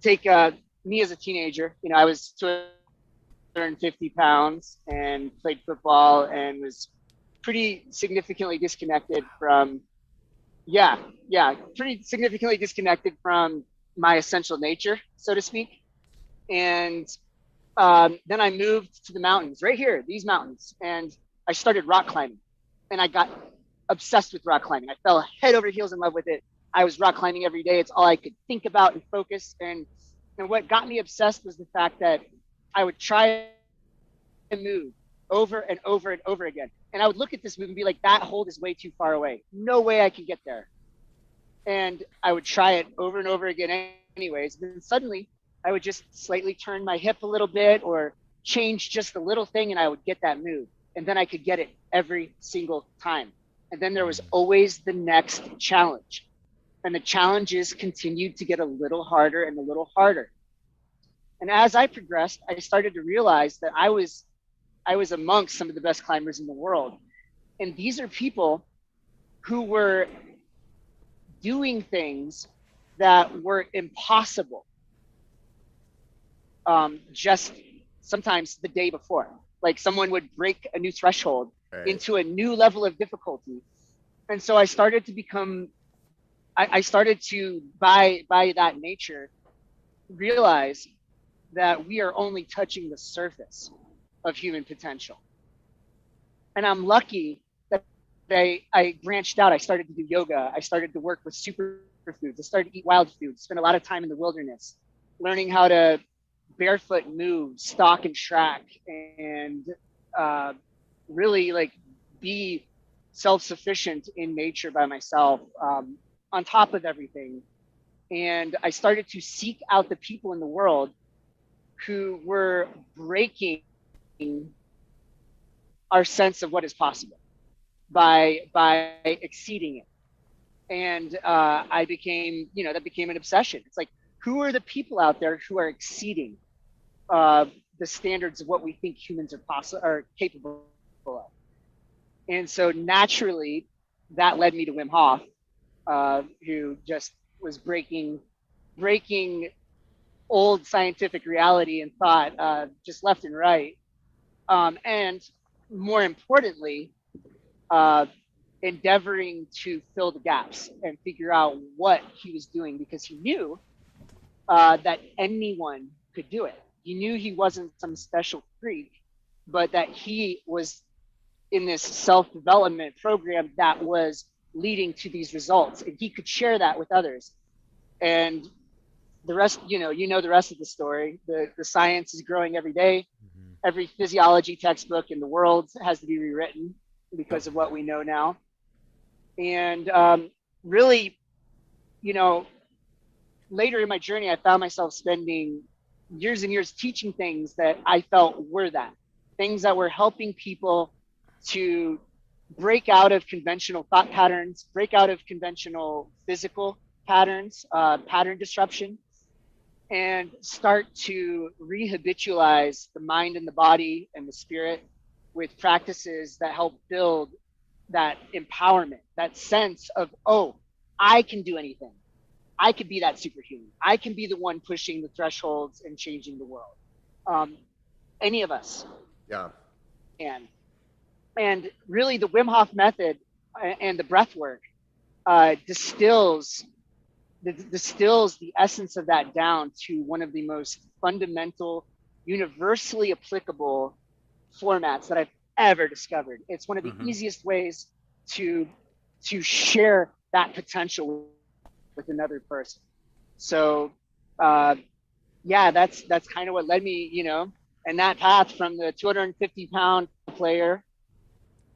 take me as a teenager. You know, I was 250 pounds and played football and was pretty significantly disconnected from, pretty significantly disconnected from my essential nature, so to speak. And then I moved to the mountains, right here, these mountains, and I started rock climbing, and I got obsessed with rock climbing. I fell head over heels in love with it. I was rock climbing every day. It's all I could think about and focus. And what got me obsessed was the fact that I would try and move over and over and over again. And I would look at this move and be like, that hold is way too far away. No way I can get there. And I would try it over and over again anyways. And then suddenly I would just slightly turn my hip a little bit or change just a little thing, and I would get that move. And then I could get it every single time. And then there was always the next challenge. And the challenges continued to get a little harder and a little harder. And as I progressed, I started to realize that I was amongst some of the best climbers in the world. And these are people who were doing things that were impossible just sometimes the day before. Like someone would break a new threshold into a new level of difficulty. And so I started to become, I started to, by that nature, realize that we are only touching the surface of human potential. And I'm lucky that I branched out. I started to do yoga. I started to work with superfoods. I started to eat wild foods, spend a lot of time in the wilderness, learning how to barefoot move, stalk and track, and really like be self-sufficient in nature by myself, on top of everything. And I started to seek out the people in the world who were breaking our sense of what is possible by exceeding it. And I became, that became an obsession. It's like, who are the people out there who are exceeding the standards of what we think humans are capable of? And so naturally, that led me to Wim Hof, who just was breaking old scientific reality and thought, just left and right. And more importantly, endeavoring to fill the gaps and figure out what he was doing, because he knew that anyone could do it. He knew he wasn't some special freak, but that he was in this self-development program that was leading to these results, and he could share that with others. And the rest, you know the rest of the story. The science is growing every day. Mm-hmm. Every physiology textbook in the world has to be rewritten because of what we know now. And really, later in my journey, I found myself spending years and years teaching things that I felt were things that were helping people to break out of conventional thought patterns, break out of conventional physical patterns, pattern disruption, and start to rehabitualize the mind and the body and the spirit with practices that help build that empowerment, that sense of, oh, I can do anything. I could be that superhuman. I can be the one pushing the thresholds and changing the world. Any of us. Yeah. And really the Wim Hof method and the breath work distills the essence of that down to one of the most fundamental, universally applicable formats that I've ever discovered. It's one of the easiest ways to share that potential with another person. So yeah, that's kind of what led me, you know, and that path from the 250-pound player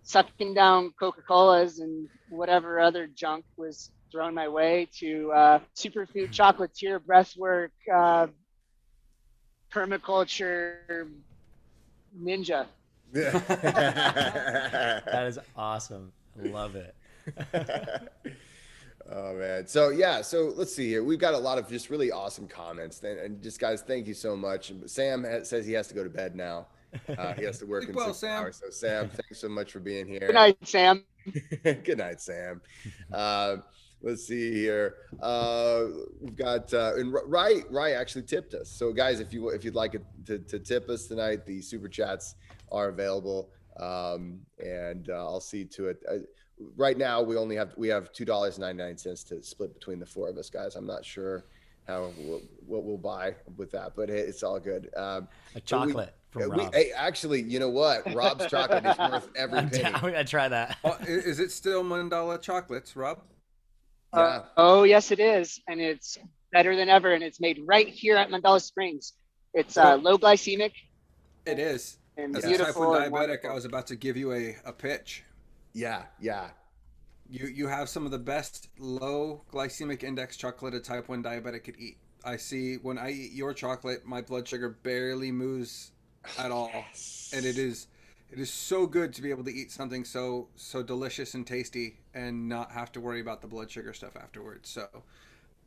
sucking down Coca-Colas and whatever other junk was thrown my way to superfood chocolatier, breathwork, permaculture ninja. That is awesome. I love it. Oh man. So yeah, so let's see here. We've got a lot of just really awesome comments, and just guys, thank you so much. Sam says he has to go to bed now. He has to work in 6 hours. So Sam, thanks so much for being here. Good night, Sam. Good night, Sam. Let's see here. We've got and Rye actually tipped us. So guys, if you'd like to tip us tonight, the super chats are available, and I'll see to it. Right now we have $2.99 to split between the four of us, guys. I'm not sure what we'll buy with that, but hey, it's all good. A chocolate from Rob. Hey, actually, you know what? Rob's chocolate is worth every penny. I'm gonna try that. Is it still Mandala chocolates, Rob? Yeah. Oh yes, it is, and it's better than ever, and it's made right here at Mandala Springs. It's low glycemic. It is. And As a beautiful. type 1 diabetic, I was about to give you a pitch. Yeah. You have some of the best low glycemic index chocolate a type 1 diabetic could eat. I see when I eat your chocolate, my blood sugar barely moves at all. Yes. And it is so good to be able to eat something so delicious and tasty and not have to worry about the blood sugar stuff afterwards. So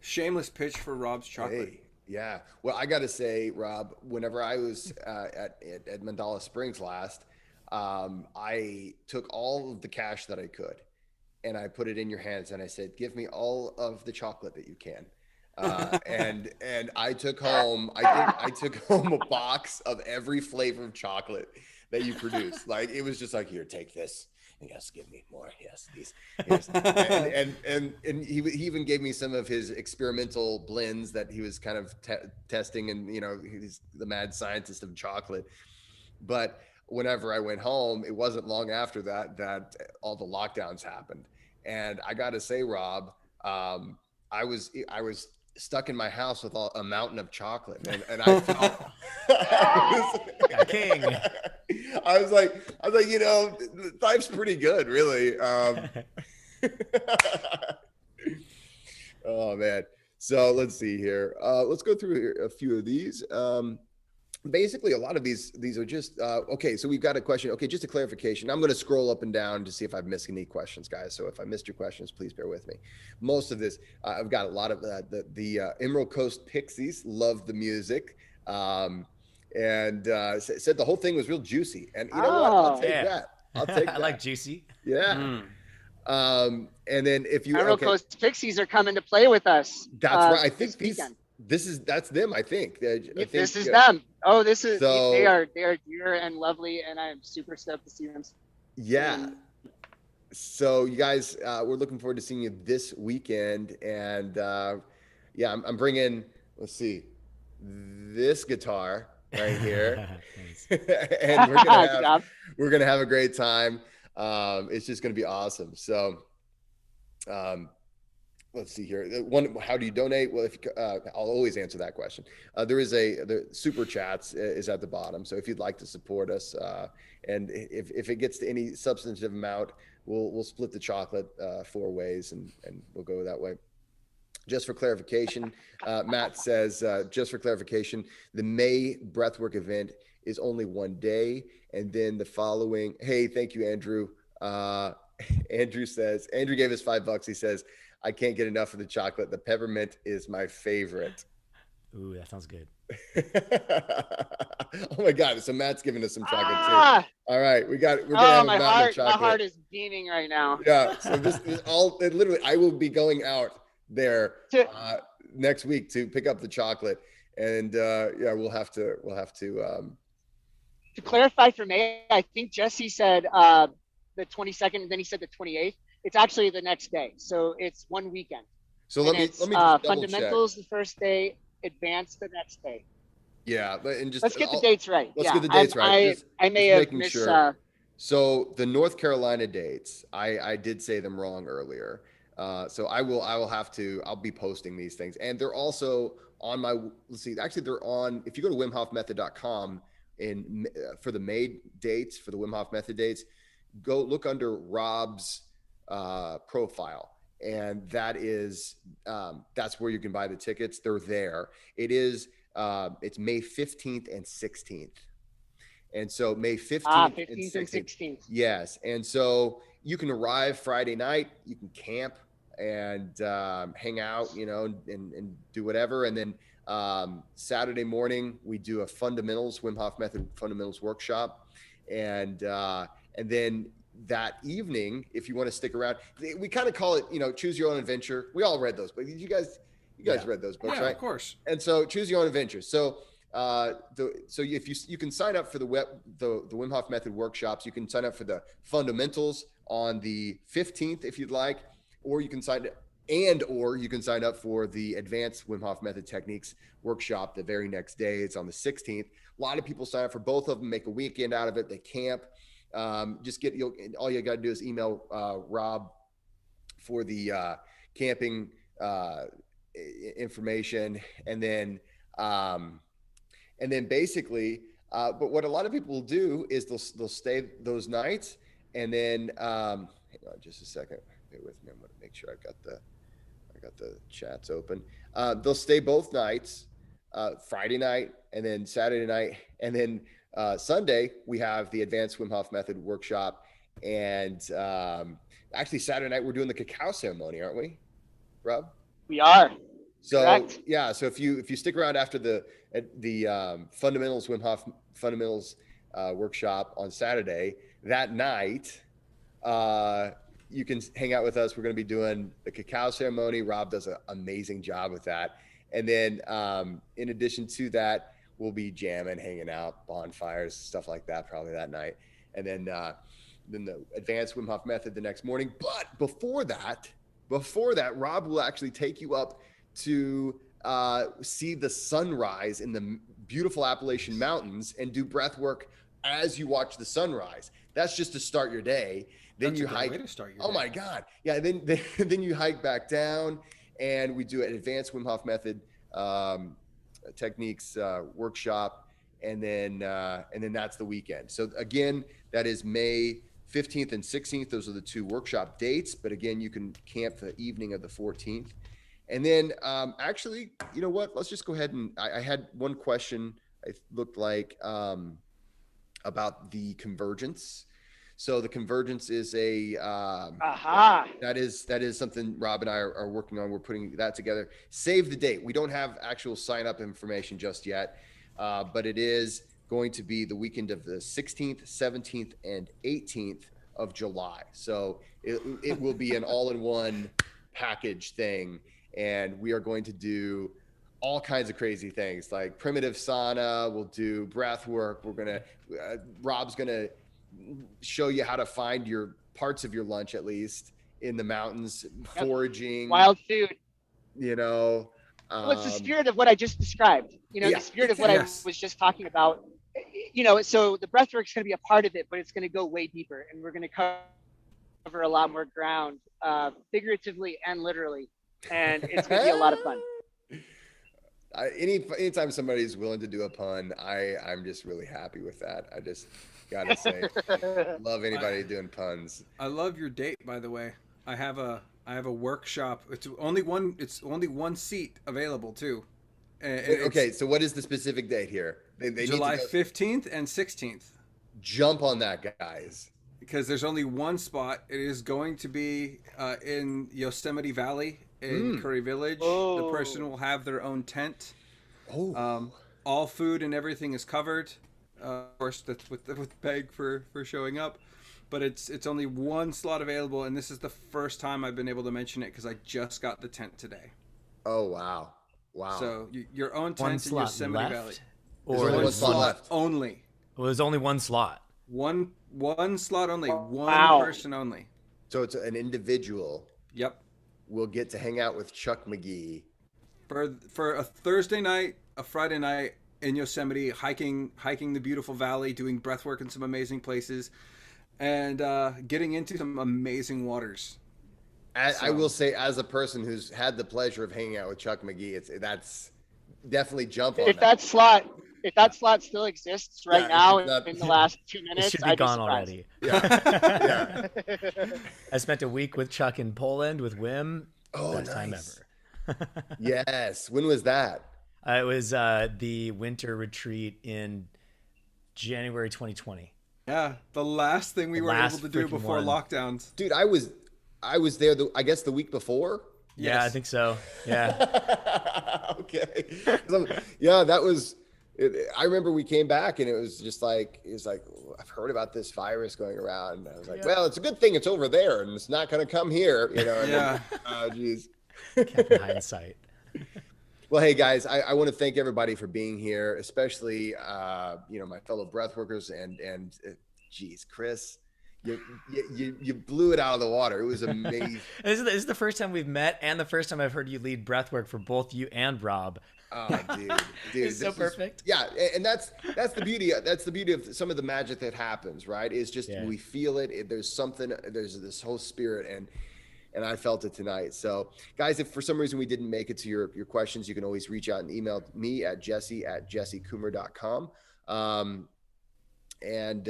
shameless pitch for Rob's chocolate. Hey, yeah. Well, I got to say, Rob, whenever I was at Mandala Springs last, I took all of the cash that I could and I put it in your hands and I said, give me all of the chocolate that you can. And I took home, I took home a box of every flavor of chocolate that you produce. Like, it was just like, here, take this. Yes, give me more. Yes, these. Yes. And he even gave me some of his experimental blends that he was kind of testing, and you know, he's the mad scientist of chocolate. But whenever I went home, it wasn't long after that all the lockdowns happened, and I got to say, Rob, I was stuck in my house with a mountain of chocolate, and I felt King. I was like, you know, life's pretty good, really. Oh man. So let's see here. Let's go through a few of these. Basically, a lot of these are just okay. So we've got a question. Okay, just a clarification. I'm going to scroll up and down to see if I've missed any questions, guys. So if I missed your questions, please bear with me. Most of this, I've got a lot of the Emerald Coast Pixies. Love the music. And said the whole thing was real juicy. And you know what? I'll take that. I'll take that. I like juicy. Yeah. And then if you Emerald Coast Pixies are coming to play with us. That's right. I think that's them. I think. This is them. Oh, this is they are dear and lovely, and I am super stoked to see them. Yeah. So you guys, we're looking forward to seeing you this weekend, and yeah, I'm bringing. Let's see, this guitar right here, and we're gonna have a great time. It's just gonna be awesome. So, let's see here. One, how do you donate? Well, I'll always answer that question. There is the super chats is at the bottom. So if you'd like to support us, and if it gets to any substantive amount, we'll split the chocolate 4 ways, and we'll go that way. Just for clarification, Matt says, just for clarification, the May Breathwork event is only 1 day, and then the following. Hey, thank you, Andrew. Andrew gave us $5. He says, I can't get enough of the chocolate. The peppermint is my favorite. Ooh, that sounds good. Oh my God. So Matt's giving us some chocolate too. All right. We're going to have a mountain of chocolate. My heart is beating right now. Yeah. So this is all, literally, I will be going out there next week to pick up the chocolate. And yeah, we'll have to. To clarify for May, I think Jesse said the 22nd, and then he said the 28th. It's actually the next day, so it's 1 weekend. So let me just double fundamentals check. The first day, advanced the next day. Yeah, and just let's get the dates right. Let's get the dates right. I may have missed. So the North Carolina dates, I did say them wrong earlier. So I'll be posting these things. And they're also on my, let's see, actually they're on, if you go to wimhofmethod.com for the May dates, for the Wim Hof Method dates, go look under Rob's profile. And that's where you can buy the tickets. They're there. It's May 15th and 16th. And so May 15th, 15th and 16th. Yes. And so you can arrive Friday night, you can camp and hang out, and do whatever. And then Saturday morning, we do a Wim Hof Method fundamentals workshop. And then that evening, if you want to stick around, we kind of call it, choose your own adventure. We all read those books. You guys read those books, right? Of course. And so choose your own adventure. So if you can sign up for the Wim Hof Method workshops, you can sign up for the fundamentals on the 15th if you'd like, or you can sign up for the advanced Wim Hof Method techniques workshop the very next day. It's on the 16th. A lot of people sign up for both of them, make a weekend out of it. They camp. All you got to do is email Rob for the camping information, and then basically, but what a lot of people will do is they'll stay those nights, and then hang on just a second, bear with me. I'm going to make sure I got the chats open. They'll stay both nights, Friday night and then Saturday night, and then Sunday we have the Advanced Wim Hof Method workshop, and actually Saturday night we're doing the cacao ceremony, aren't we, Rob? We are. So correct. Yeah, so if you stick around after the fundamentals Wim Hof fundamentals workshop on Saturday, that night you can hang out with us. We're going to be doing the cacao ceremony. Rob does an amazing job with that. And then in addition to that, we'll be jamming, hanging out, bonfires, stuff like that, probably that night. And then the advanced Wim Hof Method the next morning. But before that, Rob will actually take you up to see the sunrise in the beautiful Appalachian Mountains and do breath work as you watch the sunrise. That's just to start your day. Then That's you a great hike. way to start your Oh day. my God. Yeah. Then you hike back down, and we do an advanced Wim Hof Method techniques workshop. And then that's the weekend. So again, that is May 15th and 16th. Those are the two workshop dates. But again, you can camp the evening of the 14th. And then actually, you know what? Let's just go ahead and I had one question. It looked like about the convergence. So the convergence is that is something Rob and I are working on. We're putting that together. Save the date. We don't have actual sign up information just yet, but it is going to be the weekend of the 16th, 17th, and 18th of July. So it will be an all-in-one package thing. And we are going to do all kinds of crazy things like primitive sauna. We'll do breath work. Rob's going to show you how to find your parts of your lunch, at least in the mountains, foraging, wild food. What's the spirit of what I just described? The spirit of what I was just talking about. So the breathwork is going to be a part of it, but it's going to go way deeper, and we're going to cover a lot more ground, figuratively and literally. And it's going to be a lot of fun. Anytime somebody's willing to do a pun, I'm just really happy with that. I just gotta say, love anybody doing puns. I love your date, by the way. I have a workshop. It's only one seat available too. Okay, so what is the specific date here? They July 15th and 16th. Jump on that, guys. Because there's only one spot. It is going to be in Yosemite Valley in Curry Village. Oh. The person will have their own tent. Oh. All food and everything is covered. Of course, that's with Peg for showing up. But it's only one slot available, and this is the first time I've been able to mention it because I just got the tent today. Oh, wow. So your own tent One in slot Yosemite left? Valley. There's Or only one slot left. Only. Well, there's only one slot. One slot only. Wow. One person only. So it's an individual Yep. will get to hang out with Chuck McGee. For a Thursday night, a Friday night in Yosemite, hiking the beautiful valley, doing breath work in some amazing places, and getting into some amazing waters. I will say, as a person who's had the pleasure of hanging out with Chuck McGee, that's definitely jump on If that slot still exists right Yeah, now if it's not- in the last 2 It minutes, should be I'd be gone surprised. already. Yeah, yeah. I spent a week with Chuck in Poland with Wim. Oh, Best time nice. ever. Yes. When was that? It was the winter retreat in January 2020. Yeah, the last thing we The were able last to do freaking before one. lockdowns. Dude, I was there, I guess the week before. Yeah, I Yes. think so. Yeah. Okay. Yeah, that was it. I remember we came back and it was like I've heard about this virus going around. And I was like, well, it's a good thing it's over there and it's not going to come here, you know. And Yeah. oh, geez. Captain Hindsight. Well, hey guys, I want to thank everybody for being here, especially my fellow breathworkers and geez, Chris, you blew it out of the water. It was amazing. This is the first time we've met and the first time I've heard you lead breathwork for both you and Rob. Oh, dude, It's so this is- perfect. Yeah, and that's the beauty. That's the beauty of some of the magic that happens, right? Is just Yeah. we feel it. There's something. There's this whole spirit, and I felt it tonight. So, guys, if for some reason we didn't make it to your questions, you can always reach out and email me at jesse@jessecoomer.com. And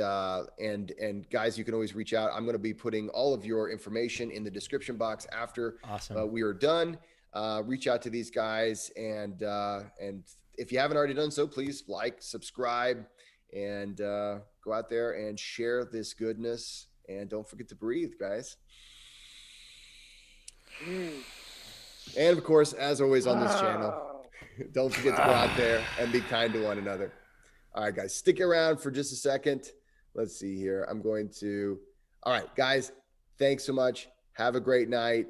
guys, you can always reach out. I'm going to be putting all of your information in the description box after Awesome. we are done. Reach out to these guys, and if you haven't already done so, please like, subscribe, and go out there and share this goodness. And don't forget to breathe, guys. And of course, as always on this channel, don't forget to go out there and be kind to one another. All right, guys, stick around for just a second. Let's see here. All right, guys, thanks so much. Have a great night.